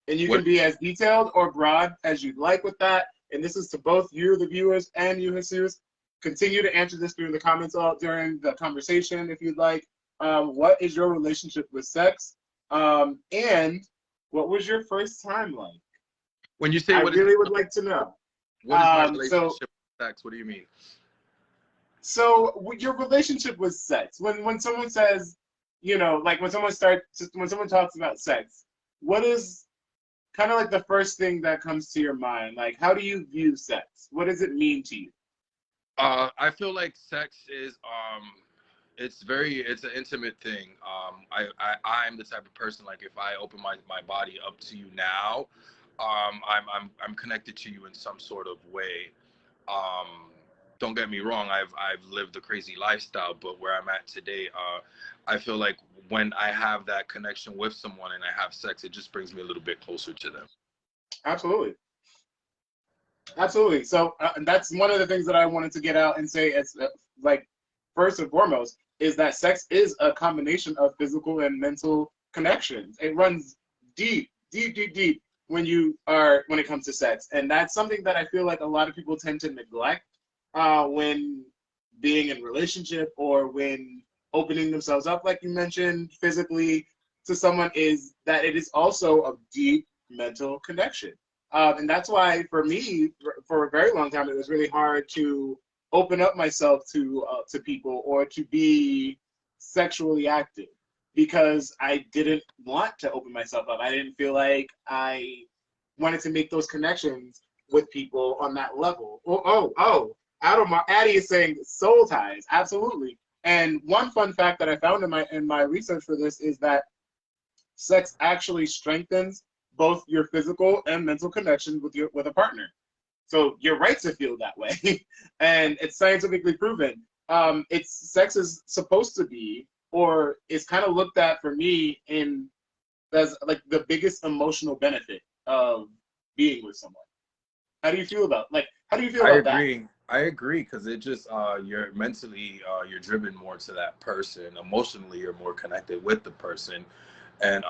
And you can be as detailed or broad as you'd like with that. And this is to both you, the viewers, and you, Jesus. Continue to answer this through the comments during the conversation if you'd like. What is your relationship with sex? And what was your first time like? When you say I really would like to know. What is my relationship with sex? What do you mean? So your relationship with sex. When someone says, you know, like when someone talks about sex, what is kind of like the first thing that comes to your mind? Like, how do you view sex? What does it mean to you? I feel like sex is It's an intimate thing. I'm the type of person, like, if I open my body up to you now, I'm connected to you in some sort of way. Don't get me wrong, I've lived a crazy lifestyle, but where I'm at today, I feel like when I have that connection with someone and I have sex, it just brings me a little bit closer to them. Absolutely. Absolutely. So that's one of the things that I wanted to get out and say, as like, first and foremost, is that sex is a combination of physical and mental connections. It runs deep, deep, deep, deep when it comes to sex, and that's something that I feel like a lot of people tend to neglect when being in relationship, or when opening themselves up, like you mentioned, physically to someone, is that it is also a deep mental connection. And that's why, for me, for a very long time, it was really hard to open up myself to people, or to be sexually active, because I didn't want to open myself up. I didn't feel like I wanted to make those connections with people on that level. Addie is saying soul ties. Absolutely. And one fun fact that I found in my research for this is that sex actually strengthens both your physical and mental connection with a partner. So you're right to feel that way, and it's scientifically proven. Sex is supposed to be, or is kind of looked at for me as like the biggest emotional benefit of being with someone. How do you feel about that? I agree, because it just you're mentally you're driven more to that person. Emotionally, you're more connected with the person, and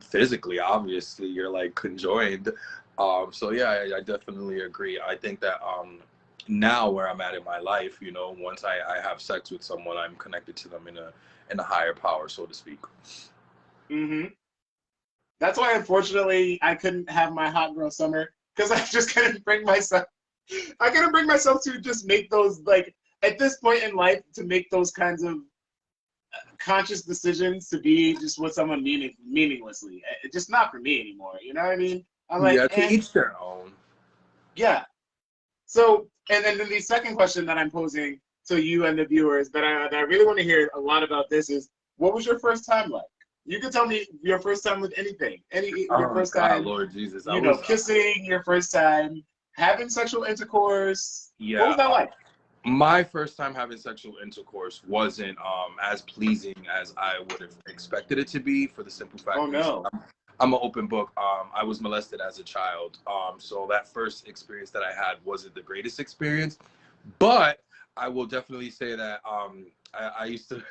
physically, obviously, you're like conjoined. So yeah, I definitely agree. I think that now where I'm at in my life, you know, once I have sex with someone, I'm connected to them in a higher power, so to speak. Hmm. That's why, unfortunately, I couldn't have my hot girl summer, because I just couldn't bring myself. I couldn't bring myself to just make those, like, at this point in life, to make those kinds of conscious decisions to be just with someone meaninglessly. It's just not for me anymore. You know what I mean? I'm like, Yeah, to each their own. yeah. So, and then the second question that I'm posing to you and the viewers, that I really want to hear a lot about this, is, what was your first time like? You can tell me your first time with anything. Your Oh first God, time, Lord Jesus, I you know, was kissing, your first time having sexual intercourse. What yeah. was that like? My first time having sexual intercourse wasn't as pleasing as I would have expected it to be, for the simple Oh fact reason no. I'm an open book. I was molested as a child, so that first experience that I had wasn't the greatest experience, but I will definitely say that I used to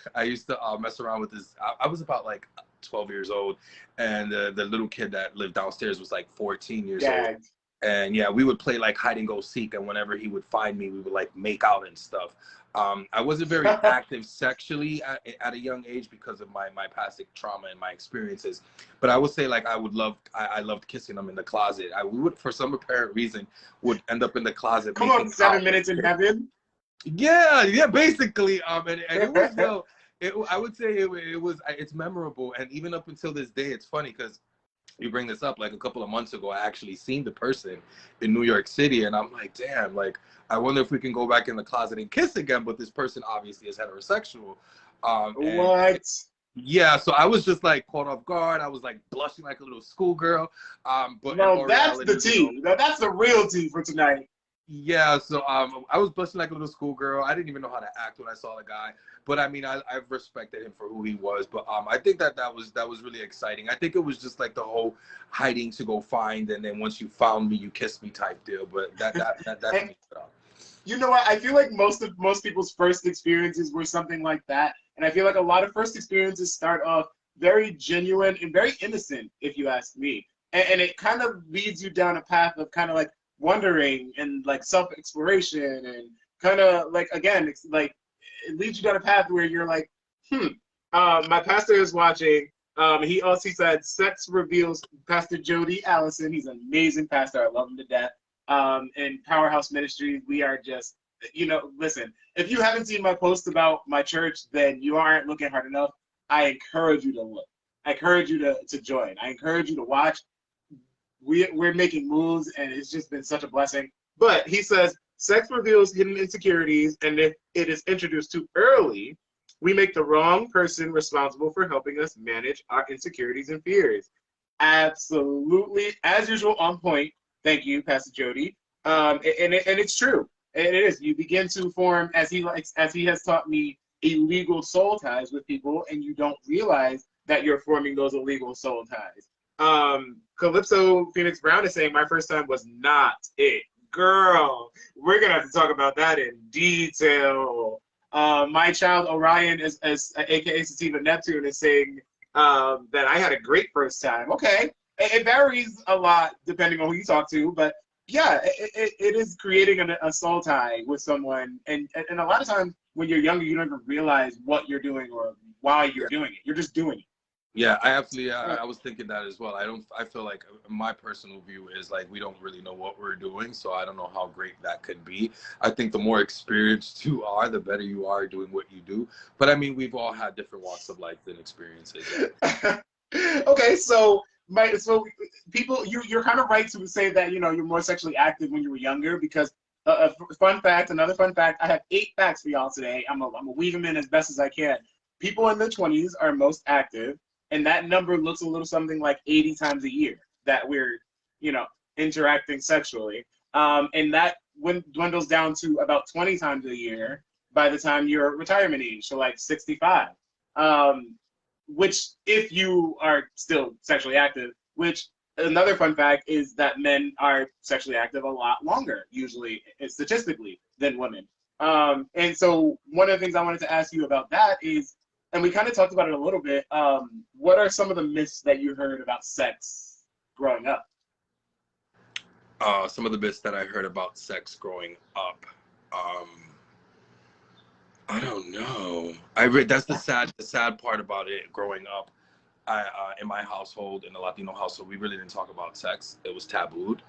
mess around with this. I was about like 12 years old, and the little kid that lived downstairs was like 14 years old. Gagged. And yeah, we would play like hide and go seek, and whenever he would find me, we would like make out and stuff. I wasn't very active sexually at a young age because of my past trauma and my experiences, but I would say like I loved kissing them in the closet. We would, for some apparent reason, would end up in the closet Come on, making 7 minutes in heaven. yeah, basically. And it was I would say it's memorable, and even up until this day, it's funny because you bring this up. Like a couple of months ago, I actually seen the person in New York City, and I'm like, damn, like I wonder if we can go back in the closet and kiss again. But this person obviously is heterosexual, and What? yeah, so I was just like caught off guard. I was like blushing like a little schoolgirl, but in No, all that's reality, the tea. No, that's the real tea for tonight. yeah, so I was blushing like a little schoolgirl. I didn't even know how to act when I saw the guy, but I mean, I respected him for who he was. But I think that was really exciting. I think it was just like the whole hiding to go find, and then once you found me, you kissed me type deal. But that's And me. you know what? I feel like most people's first experiences were something like that, and I feel like a lot of first experiences start off very genuine and very innocent, if you ask me. And it kind of leads you down a path of kind of like wondering and like self-exploration, and kind of like, again, it's like it leads you down a path where you're like, my pastor is watching. He said sex reveals. Pastor Jody Allison, he's an amazing pastor. I love him to death. In Powerhouse Ministries, we are just, listen, if you haven't seen my post about my church, then you aren't looking hard enough. I encourage you to look. I encourage you to join. I encourage you to watch. We're making moves, and it's just been such a blessing. But he says sex reveals hidden insecurities, and if it is introduced too early, we make the wrong person responsible for helping us manage our insecurities and fears. Absolutely, as usual, on point. Thank you, Pastor Jody. And it's true. And it is. You begin to form, as he has taught me, illegal soul ties with people, and you don't realize that you're forming those illegal soul ties. Calypso Phoenix Brown is saying, my first time was not it. Girl, we're going to have to talk about that in detail. My child Orion, aka Sativa Neptune, is saying that I had a great first time. Okay. It varies a lot depending on who you talk to, but yeah, it is creating a soul tie with someone. And a lot of times when you're younger, you don't even realize what you're doing or why you're doing it. You're just doing it. Yeah, I was thinking that as well. I feel like my personal view is like we don't really know what we're doing, so I don't know how great that could be. I think the more experienced you are, the better you are doing what you do. But I mean, we've all had different walks of life and experiences. Okay, so people, you're kind of right to say that you're more sexually active when you were younger because another fun fact. I have 8 facts for y'all today. I'm gonna weave them in as best as I can. People in their 20s are most active. And that number looks a little something like 80 times a year that we're, interacting sexually. And that dwindles down to about 20 times a year by the time you're retirement age, so like 65. Which, if you are still sexually active, which another fun fact is that men are sexually active a lot longer, usually, statistically, than women. And so one of the things I wanted to ask you about that is, and we kind of talked about it a little bit. What are some of the myths that you heard about sex growing up? Some of the myths that I heard about sex growing up. I don't know. That's the sad part about it growing up. In my household, in the Latino household, we really didn't talk about sex. It was tabooed.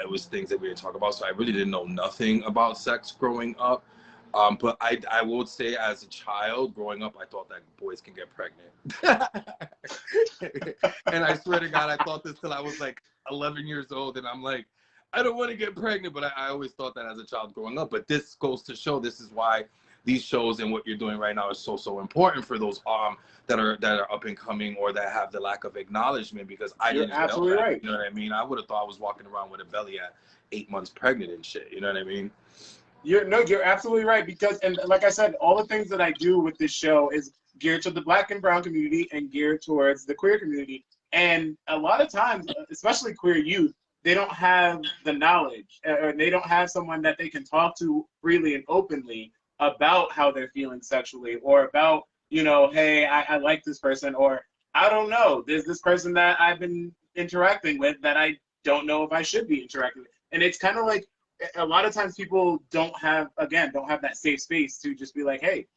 It was things that we didn't talk about. So I really didn't know nothing about sex growing up. But I would say as a child growing up, I thought that boys can get pregnant. And I swear to God, I thought this till I was like 11 years old. And I'm like, I don't want to get pregnant. But I always thought that as a child growing up. But this goes to show this is why these shows and what you're doing right now is so important for those that are up and coming or that have the lack of acknowledgement, because You're didn't absolutely know that. right. You know what I mean? I would have thought I was walking around with a belly at 8 months pregnant and shit. You know what I mean? You're absolutely right, because, and like I said, all the things that I do with this show is geared to the Black and brown community and geared towards the queer community. And a lot of times, especially queer youth, they don't have the knowledge, or they don't have someone that they can talk to freely and openly about how they're feeling sexually, or about, hey, I like this person, or I don't know, there's this person that I've been interacting with that I don't know if I should be interacting with. And it's kind of like, a lot of times people don't have that safe space to just be like, hey,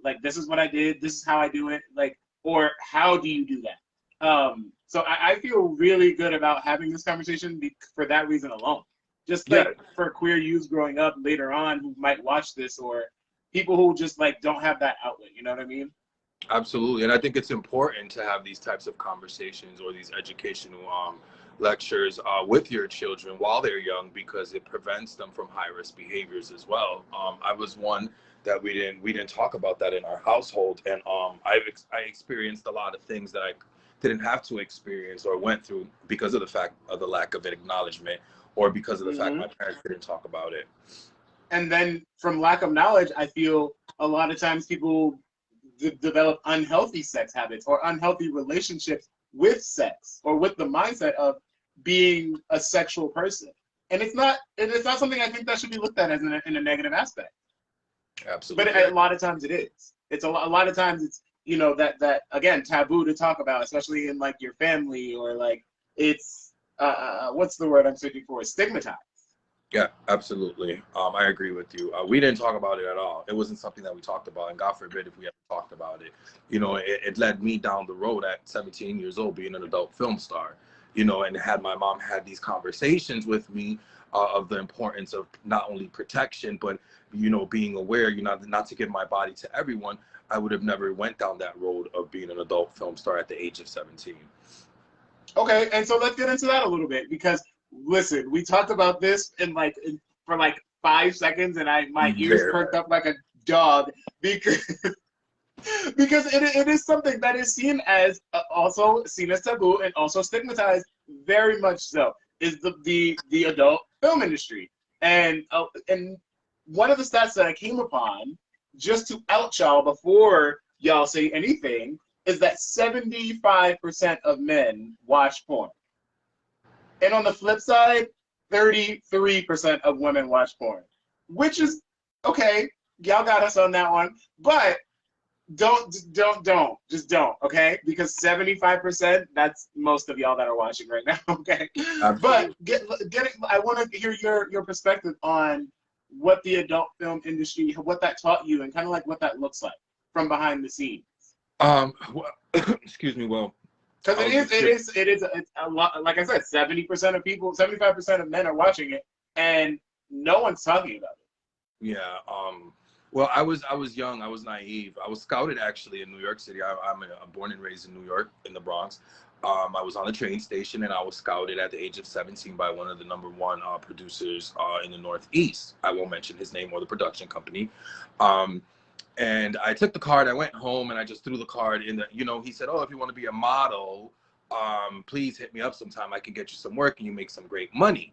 like, this is what I did, this is how I do it, like, or how do you do that? So I feel really good about having this conversation for that reason alone. Just like for queer youth growing up later on who might watch this, or people who just like don't have that outlet, you know what I mean? Absolutely. And I think it's important to have these types of conversations or these educational lectures with your children while they're young, because it prevents them from high risk behaviors as well. I was one that we didn't talk about that in our household, and I experienced a lot of things that I didn't have to experience or went through because of the fact of the lack of acknowledgement, or because of the fact my parents didn't talk about it. And then from lack of knowledge, I feel a lot of times people develop unhealthy sex habits or unhealthy relationships with sex, or with the mindset of being a sexual person. And it's not something I think that should be looked at as in a negative aspect. Absolutely. But a lot of times it is. It's a lot of times it's, that again, taboo to talk about, especially in like your family, or like it's what's the word I'm searching for? Stigmatized. Yeah, absolutely. I agree with you. We didn't talk about it at all. It wasn't something that we talked about, and God forbid if we ever talked about it. It led me down the road at 17 years old, being an adult film star, and had my mom had these conversations with me of the importance of not only protection, but, being aware, not to give my body to everyone. I would have never went down that road of being an adult film star at the age of 17. Okay, and so let's get into that a little bit, because listen, we talked about this for 5 seconds, and my ears perked up like a dog, because Because it is something that is seen as also seen as taboo and also stigmatized very much so is the adult film industry. And one of the stats that I came upon just to out y'all before y'all say anything is that 75% of men watch porn. And on the flip side, 33% of women watch porn. Which is okay, y'all got us on that one. But just don't, okay? Because 75%, that's most of y'all that are watching right now, okay? Absolutely. But I want to hear your perspective on what the adult film industry, what that taught you, and kind of like what that looks like from behind the scenes. Well, excuse me. Well, Because it's a lot. Like I said, 70% of people, 75% of men are watching it, and no one's talking about it. Yeah. Well, I was young. I was naive. I was scouted actually in New York City. I'm born and raised in New York, in the Bronx. I was on the train station, and I was scouted at the age of 17 by one of the #1 producers in the Northeast. I won't mention his name or the production company. And I took the card. I went home, and I just threw the card in the. He said, "Oh, if you want to be a model, please hit me up sometime. I can get you some work, and you make some great money."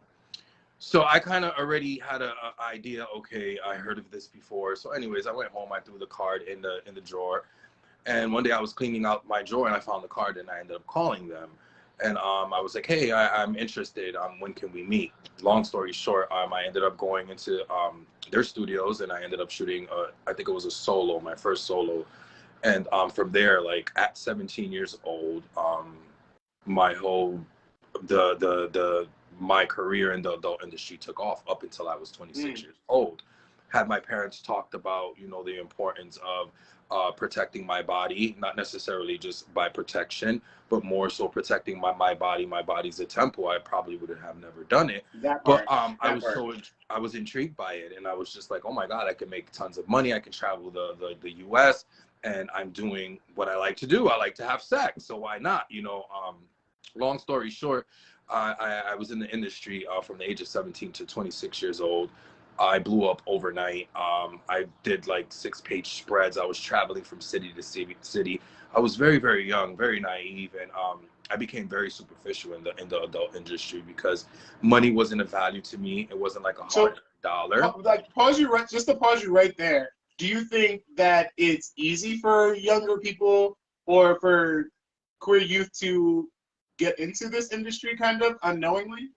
So I kind of already had an idea. Okay, I heard of this before. So, anyways, I went home. I threw the card in the drawer, and one day I was cleaning out my drawer and I found the card, and I ended up calling them, and I was like, "Hey, I'm interested. When can we meet?" Long story short, I ended up going into their studios, and I ended up shooting. I think it was a solo, my first solo, and from there, like at 17 years old, my whole my career in the adult industry took off up until I was 26 years old. Had my parents talked about, the importance of protecting my body, not necessarily just by protection, but more so protecting my body. My body's a temple. I probably would have never done it. But I was intrigued by it, and I was just like, oh my God, I can make tons of money. I can travel the US, and I'm doing what I like to do. I like to have sex, so why not? Long story short, I was in the industry from the age of 17 to 26 years old. I blew up overnight. I did like 6-page spreads. I was traveling from city to city. I was very, very young, very naive, and I became very superficial in the adult industry because money wasn't a value to me. It wasn't like a hard dollar. Just to pause you right there. Do you think that it's easy for younger people or for queer youth to get into this industry kind of unknowingly?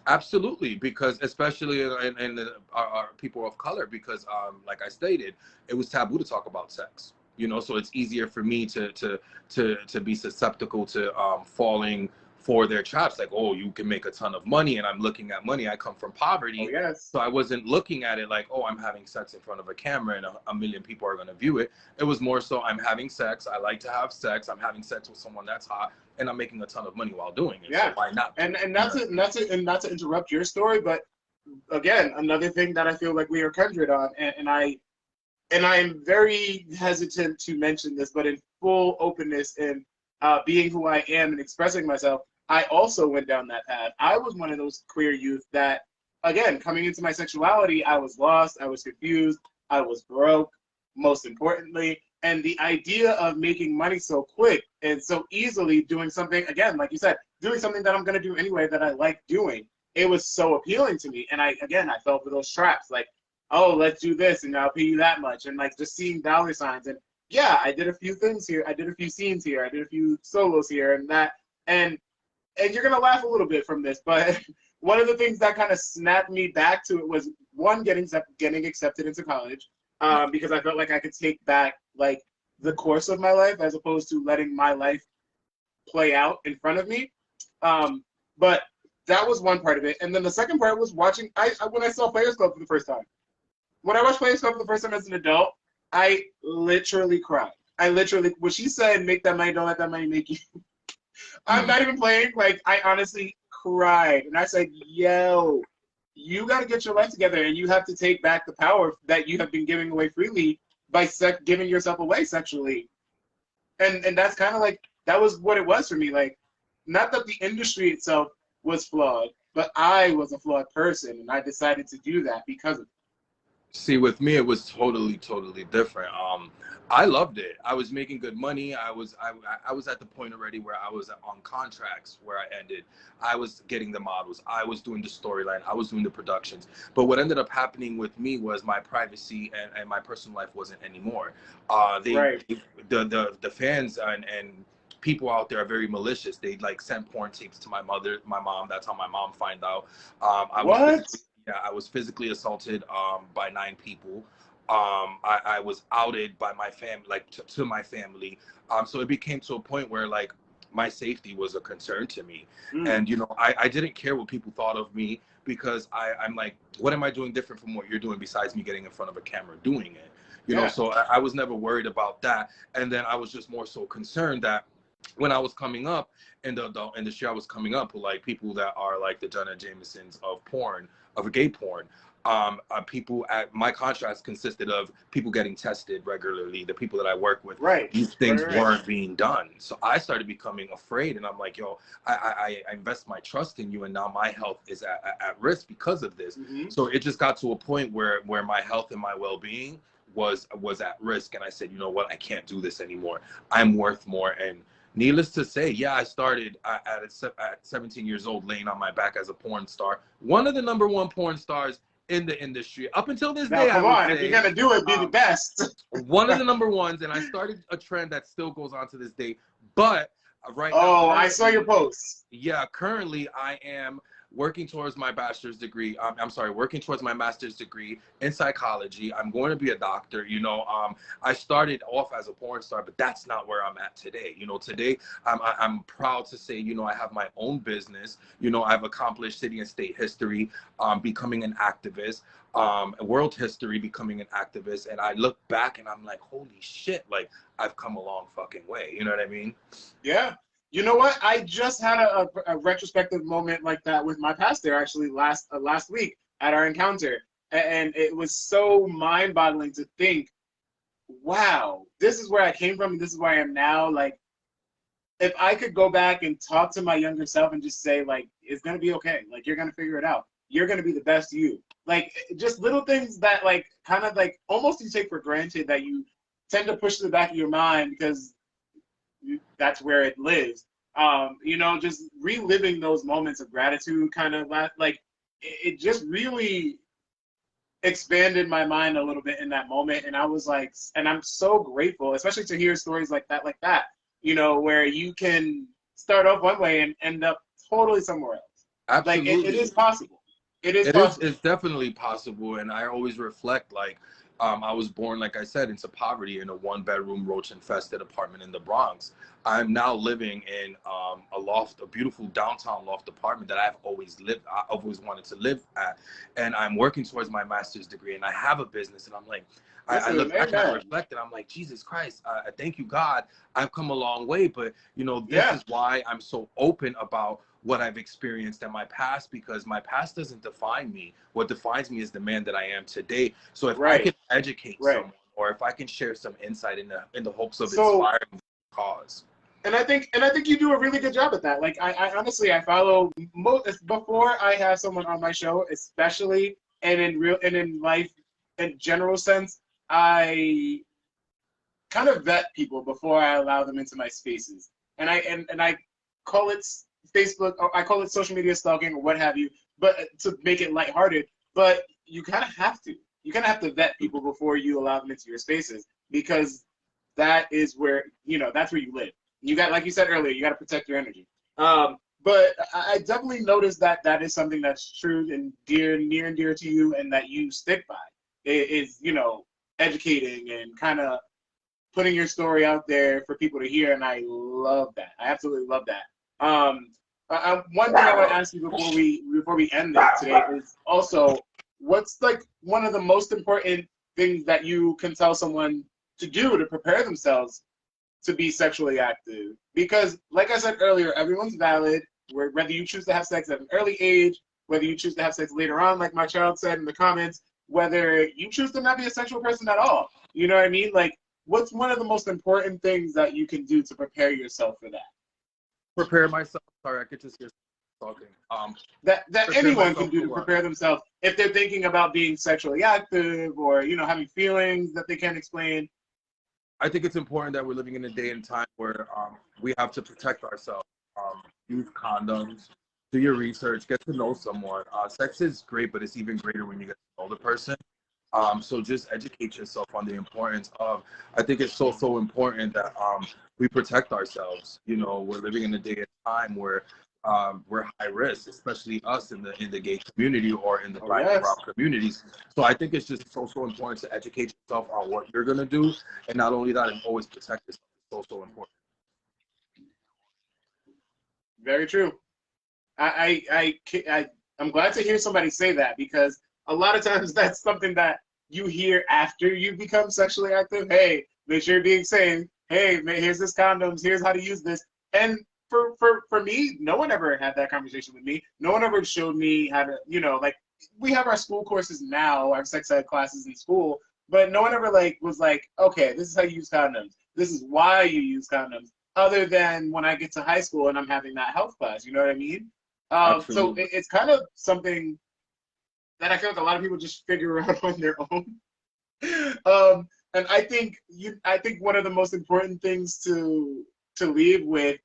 Absolutely, because especially in our people of color, because like I stated, it was taboo to talk about sex. So it's easier for me to be susceptible to falling for their traps. Like, oh, you can make a ton of money, and I'm looking at money. I come from poverty, oh, yes. So I wasn't looking at it like, oh, I'm having sex in front of a camera and a million people are going to view it. It was more so, I'm having sex. I like to have sex. I'm having sex with someone that's hot, and I'm making a ton of money while doing it. Yeah. So why not? And not to interrupt your story, but again, another thing that I feel like we are kindred on, and I am very hesitant to mention this, but in full openness and being who I am and expressing myself, I also went down that path. I was one of those queer youth that, again, coming into my sexuality, I was lost, I was confused, I was broke, most importantly. And the idea of making money so quick and so easily, doing something, again, like you said, doing something that I'm going to do anyway that I like doing, it was so appealing to me. And I fell for those traps, like, oh, let's do this and I'll pay you that much. And like just seeing dollar signs. And yeah, I did a few things here. I did a few scenes here. I did a few solos here and that. And you're going to laugh a little bit from this, but one of the things that kind of snapped me back to it was, one, getting accepted into college, because I felt like I could take back like the course of my life as opposed to letting my life play out in front of me. But that was one part of it. And then the second part was watching, when I saw Players Club for the first time. When I watched Players Club for the first time as an adult, I literally cried. When she said, make that money, don't let that money make you. I'm not even playing. Like, I honestly cried. And I said, yo, you got to get your life together and you have to take back the power that you have been giving away freely by giving yourself away sexually. And that's kind of like, that was what it was for me. Like, not that the industry itself was flawed, but I was a flawed person, and I decided to do that because of it. See, with me, it was totally, totally different. I loved it. I was making good money. I was at the point already where I was on contracts where I ended. I was getting the models. I was doing the storyline. I was doing the productions. But what ended up happening with me was my privacy and my personal life wasn't anymore. Right. The fans and people out there are very malicious. They like send porn tapes to my mother, my mom. That's how my mom find out. I was What? physically, yeah, I was physically assaulted by 9 people. I was outed by my family, like to my family. So it became to a point where like my safety was a concern to me. Mm. And, you know, I didn't care what people thought of me because I'm like, what am I doing different from what you're doing besides me getting in front of a camera doing it? You know, Yeah. so I was never worried about that. And then I was just more so concerned that when I was coming up in the industry, I was coming up with like people that are like the Jenna Jamesons of porn, of gay porn. People at my contracts consisted of people getting tested regularly. The people that I work with, Right. these things Right. weren't being done. So I started becoming afraid, and I'm like, yo, I invest my trust in you, and now my health is at risk because of this. Mm-hmm. So it just got to a point where my health and my well-being was at risk, and I said, you know what, I can't do this anymore. I'm worth more. And needless to say, yeah, I started at 17 years old laying on my back as a porn star. One of the #1 porn stars in the industry. Up until this Now, day, I come would on. If you're say going to do it, be the best. one of the #1s, and I started a trend that still goes on to this day. But right now, Oh, I saw your posts. yeah, currently I am working towards my bachelor's degree. I'm sorry, working towards my master's degree in psychology. I'm going to be a doctor. You know, I started off as a porn star, but that's not where I'm at today. You know, today I'm proud to say, you know, I have my own business. You know, I've accomplished city and state history, becoming an activist, world history, becoming an activist. And I look back and I'm like, holy shit, like I've come a long fucking way. You know what I mean? Yeah. You know what? I just had a retrospective moment like that with my pastor actually last week at our encounter. And it was so mind-boggling to think, wow, this is where I came from and this is where I am now. Like, if I could go back and talk to my younger self and just say, like, it's going to be okay. Like, you're going to figure it out. You're going to be the best you. Like, just little things that, like, kind of like almost you take for granted that you tend to push to the back of your mind because that's where it lives. You know, just reliving those moments of gratitude kind of like it just really expanded my mind a little bit in that moment. And I was like, and I'm so grateful, especially to hear stories like that, you know, where you can start off one way and end up totally somewhere else. Absolutely. Like it is possible. It is It is. possible. It's definitely possible, and I always reflect like I was born, like I said, into poverty in a 1-bedroom roach-infested apartment in the Bronx. I'm now living in a loft, a beautiful downtown loft apartment that I've always wanted to live at, and I'm working towards my master's degree, and I have a business, and I'm like, I Listen, look back and I amen. reflect, and I'm like, Jesus Christ, I thank you, God, I've come a long way, but you know, this Yeah. is why I'm so open about what I've experienced in my past, because my past doesn't define me. What defines me is the man that I am today. So if I Right. can educate Right. someone, or if I can share some insight in the hopes of So inspiring the cause. and I think you do a really good job at that. Like I honestly I follow most before I have someone on my show, especially and in life in general sense, I kind of vet people before I allow them into my spaces. And I call it Facebook, or I call it social media stalking or what have you, but to make it lighthearted. But you kind of have to. You kind of have to vet people before you allow them into your spaces because that is where, you know, that's where you live. You got, like you said earlier, you got to protect your energy. But I definitely noticed that that is something that's true and near and dear to you, and that you stick by. Is, you know, educating and kind of putting your story out there for people to hear, and I love that. I absolutely love that. One thing I want to ask you before we end this today is also, what's like one of the most important things that you can tell someone to do to prepare themselves to be sexually active? Because, like I said earlier, everyone's valid. Whether you choose to have sex at an early age, whether you choose to have sex later on, like my child said in the comments, whether you choose to not be a sexual person at all. You know what I mean? Like, what's one of the most important things that you can do to prepare yourself for that? Prepare myself. Sorry, I could just hear. talking. That Prepare anyone can myself do for to what? prepare themselves if they're thinking about being sexually active or having feelings that they can't explain. I think it's important that we're living in a day and time where we have to protect ourselves. Use condoms, do your research, get to know someone. Sex is great, but it's even greater when you get to know the person. So just educate yourself on the importance of. I think it's so important that we protect ourselves. You know, we're living in a day and time where we're high risk, especially us in the gay community or in the Oh black and brown yes, communities. So I think it's just so important to educate yourself on what you're gonna do, and not only that, and always protect yourself. It's so important. very true. I'm glad to hear somebody say that because a lot of times that's something that you hear after you become sexually active. Hey, make sure you're being safe. Hey, here's this condoms. Here's how to use this. And for me, no one ever had that conversation with me. No one ever showed me how to, like we have our school courses now, our sex ed classes in school, but no one ever was like, okay, this is how you use condoms. This is why you use condoms. Other than when I get to high school and I'm having that health class, you know what I mean? So Absolutely. it's kind of something that I feel like a lot of people just figure out on their own. And I think one of the most important things to leave with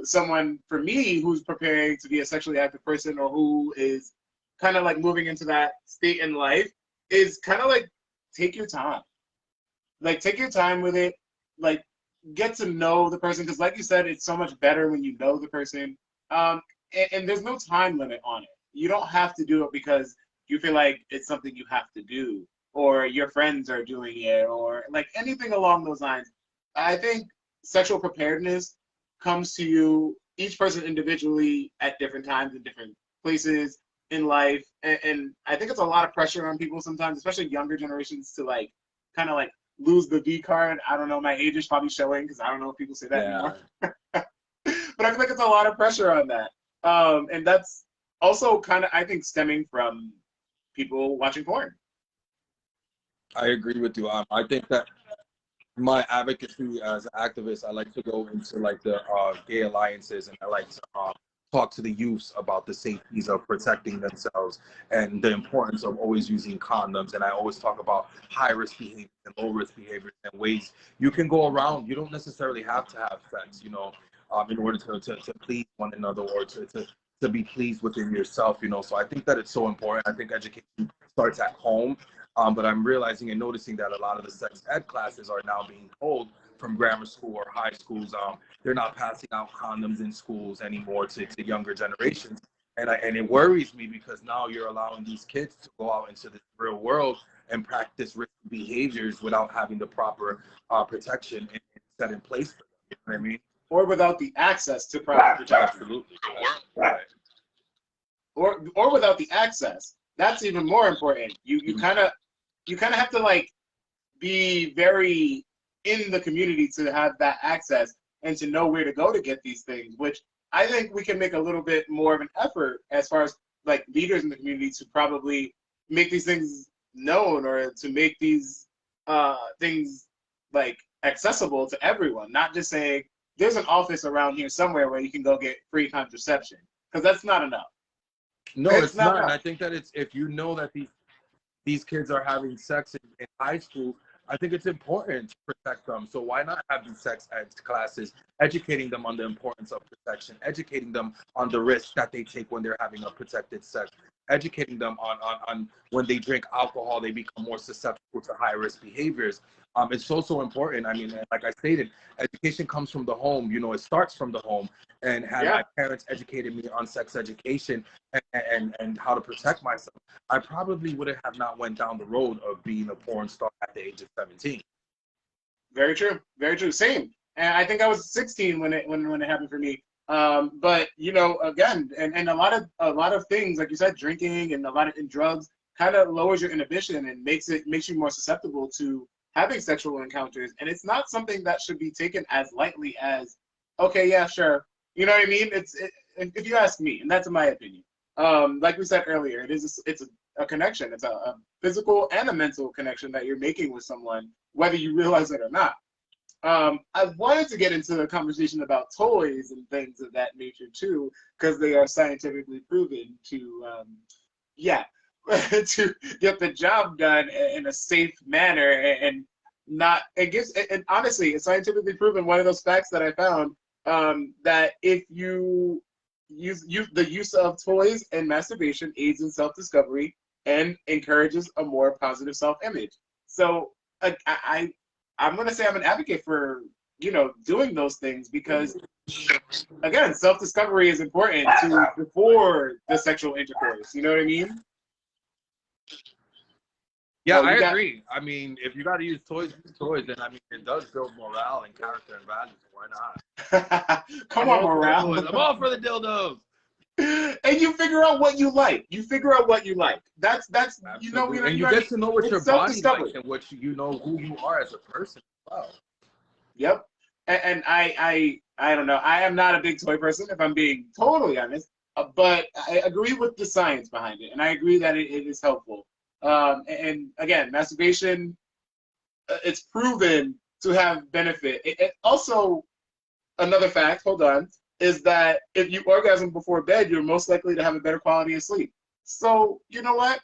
someone for me who's preparing to be a sexually active person or who is kind of like moving into that state in life is kind of like take your time. Like take your time with it. Like get to know the person because, like you said, it's so much better when you know the person. And there's no time limit on it. You don't have to do it because you feel like it's something you have to do or your friends are doing it or like anything along those lines. I think sexual preparedness comes to you, each person individually at different times in different places in life. And I think it's a lot of pressure on people sometimes, especially younger generations, to like kind of like lose the V card. I don't know, my age is probably showing because I don't know if people say that Yeah, anymore. But I feel like it's a lot of pressure on that. And that's also kind of, I think, stemming from people watching porn. I agree with you. I think that my advocacy as an activist, I like to go into like the gay alliances, and I like to talk to the youths about the safeties of protecting themselves and the importance of always using condoms. And I always talk about high risk behaviors and low risk behaviors and ways you can go around. You don't necessarily have to have sex, in order to please one another or to be pleased within yourself. So I think that it's so important. I think education starts at home. But I'm realizing and noticing that a lot of the sex ed classes are now being pulled from grammar school or high schools. They're not passing out condoms in schools anymore to younger generations. And it worries me because now you're allowing these kids to go out into the real world and practice risky behaviors without having the proper protection set in place for them. You know what I mean? Or without the access to proper protection. Absolutely. Right. Or without the access. That's even more important. You kind of have to like be very in the community to have that access and to know where to go to get these things, which I think we can make a little bit more of an effort as far as like leaders in the community to probably make these things known or to make these things like accessible to everyone, not just saying there's an office around here somewhere where you can go get free contraception, because that's not enough. No, It's it's not not. And I enough. think that it's if you know that these kids are having sex in high school, I think it's important to protect them. So why not have these sex ed classes, educating them on the importance of protection, educating them on the risks that they take when they're having a protected sex, educating them on when they drink alcohol, they become more susceptible to high risk behaviors. It's so important. I mean, like I stated, education comes from the home. It starts from the home. And had Yeah. my parents educated me on sex education and how to protect myself, I probably would have not went down the road of being a porn star at the age of 17. Very true. Very true. Same. And I think I was 16 when it happened for me. But again, and a lot of things like you said, drinking and and drugs kind of lowers your inhibition and makes you more susceptible to having sexual encounters. And it's not something that should be taken as lightly as, okay, yeah, sure. You know what I mean? If you ask me, and that's my opinion. Like we said earlier, it's a connection. It's a physical and a mental connection that you're making with someone, whether you realize it or not. I wanted to get into the conversation about toys and things of that nature too, because they are scientifically proven to, to get the job done in a safe manner and not. It gives, and honestly, it's scientifically proven. One of those facts that I found that if you use the use of toys and masturbation aids in self-discovery and encourages a more positive self-image. So I'm going to say I'm an advocate for, doing those things because, again, self-discovery is important to before the sexual intercourse. You know what I mean? Yeah, I agree. I mean, if you got to use toys, then I mean, it does build morale and character and values. Why not? Come on, morale. I'm all for the dildos. And you figure out what you like. That's Absolutely. And you get to know what your body likes and what you know who you are as a person as well. Yep. And I don't know. I am not a big toy person, if I'm being totally honest. But I agree with the science behind it, and I agree that it is helpful. And again, masturbation, it's proven to have benefit. It also, another fact, hold on, is that if you orgasm before bed, you're most likely to have a better quality of sleep. So, you know what?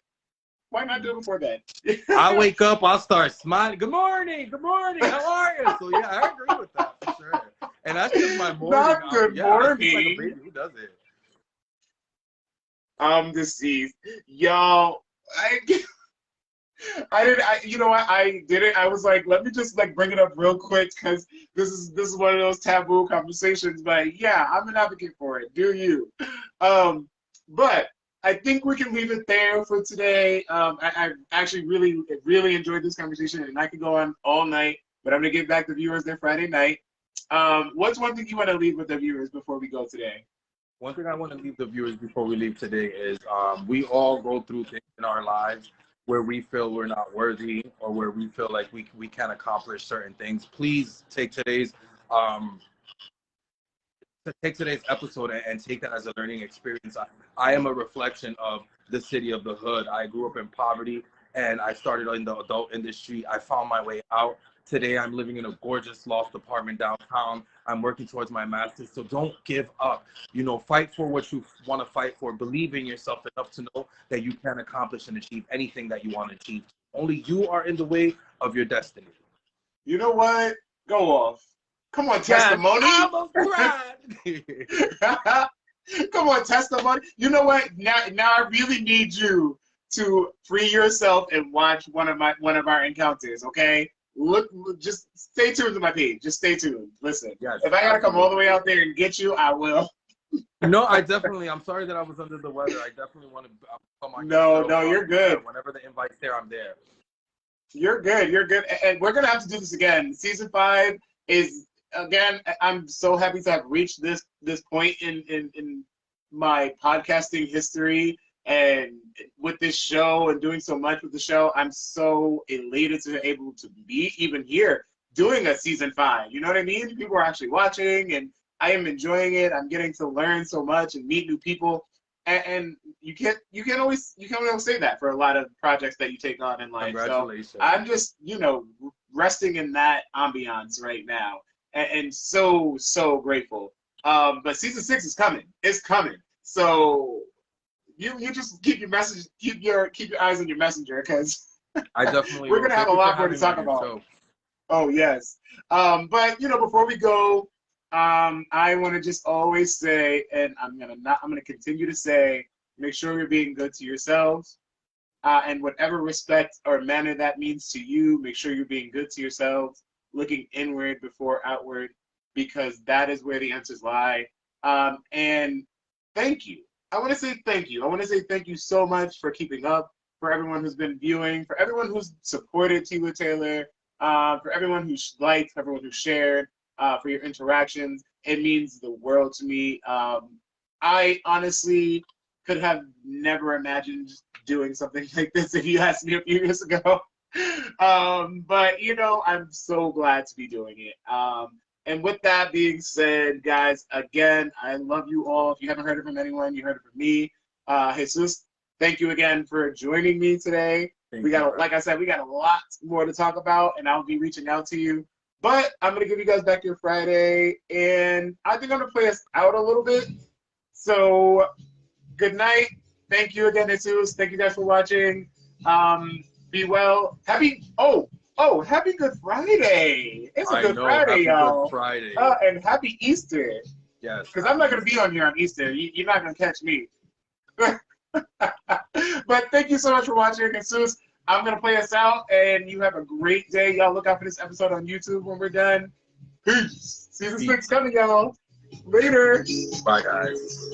Why not do it before bed? I wake up, I'll start smiling. Good morning, how are you? So yeah, I agree with that for sure. And that's just my morning. Not good morning. Like a baby. Who does it? I'm deceased. Yo, you know what? I did it. I was like, let me just bring it up real quick because this is one of those taboo conversations. But yeah, I'm an advocate for it. Do you? But I think we can leave it there for today. I actually really enjoyed this conversation, and I could go on all night. But I'm gonna give back the viewers their Friday night. What's one thing you want to leave with the viewers before we go today? One thing I want to leave the viewers before we leave today is we all go through things in our lives where we feel we're not worthy or where we feel like we can't accomplish certain things. Please take today's episode and take that as a learning experience. I am a reflection of the city of the hood. I grew up in poverty and I started in the adult industry. I found my way out. Today, I'm living in a gorgeous loft apartment downtown. I'm working towards my master's. So don't give up. Fight for what you want to fight for. Believe in yourself enough to know that you can accomplish and achieve anything that you want to achieve. Only you are in the way of your destiny. You know what? Go off. Come on, testimony. I almost cried. Come on, testimony. You know what? Now I really need you to free yourself and watch one of our encounters, okay? Look, just stay tuned to my page. Just stay tuned. Listen, yes, if I gotta come all the way out there and get you, I will. No, I'm sorry that I was under the weather. I definitely want to come on. No, you're good. Whenever the invite's there, I'm there. You're good. And we're gonna have to do this again. Season 5 is, again, I'm so happy to have reached this point in my podcasting history. And with this show and doing so much with the show, I'm so elated to be able to be even here doing a season 5. You know what I mean? People are actually watching, and I am enjoying it. I'm getting to learn so much and meet new people. And you can't always say that for a lot of projects that you take on in life. Congratulations. So I'm just resting in that ambiance right now, and so grateful. But season 6 is coming. It's coming. So. You just keep your eyes on your messenger, because I definitely we're gonna have a lot more to talk about. Oh yes, but before we go, I want to just always say, and I'm gonna continue to say, make sure you're being good to yourselves, and whatever respect or manner that means to you, make sure you're being good to yourselves, looking inward before outward, because that is where the answers lie. And thank you. I want to say thank you. I want to say thank you so much for keeping up, for everyone who's been viewing, for everyone who's supported Tila Taylor, for everyone who's liked, for everyone who shared, for your interactions. It means the world to me. I honestly could have never imagined doing something like this if you asked me a few years ago. But I'm so glad to be doing it. And with that being said, guys, again, I love you all. If you haven't heard it from anyone, you heard it from me. Jesus, thank you again for joining me today. Like I said, we got a lot more to talk about, and I'll be reaching out to you. But I'm going to give you guys back your Friday, and I think I'm going to play us out a little bit. So, good night. Thank you again, Jesus. Thank you guys for watching. Be well. Happy Good Friday. It's a Good Friday, y'all. Good Friday. And happy Easter. Yes. Because I'm not going to be on here on Easter. You're not going to catch me. But thank you so much for watching. Jesus, I'm going to play us out, and you have a great day. Y'all look out for this episode on YouTube when we're done. Peace. Season 6 coming, y'all. Later. Bye, guys.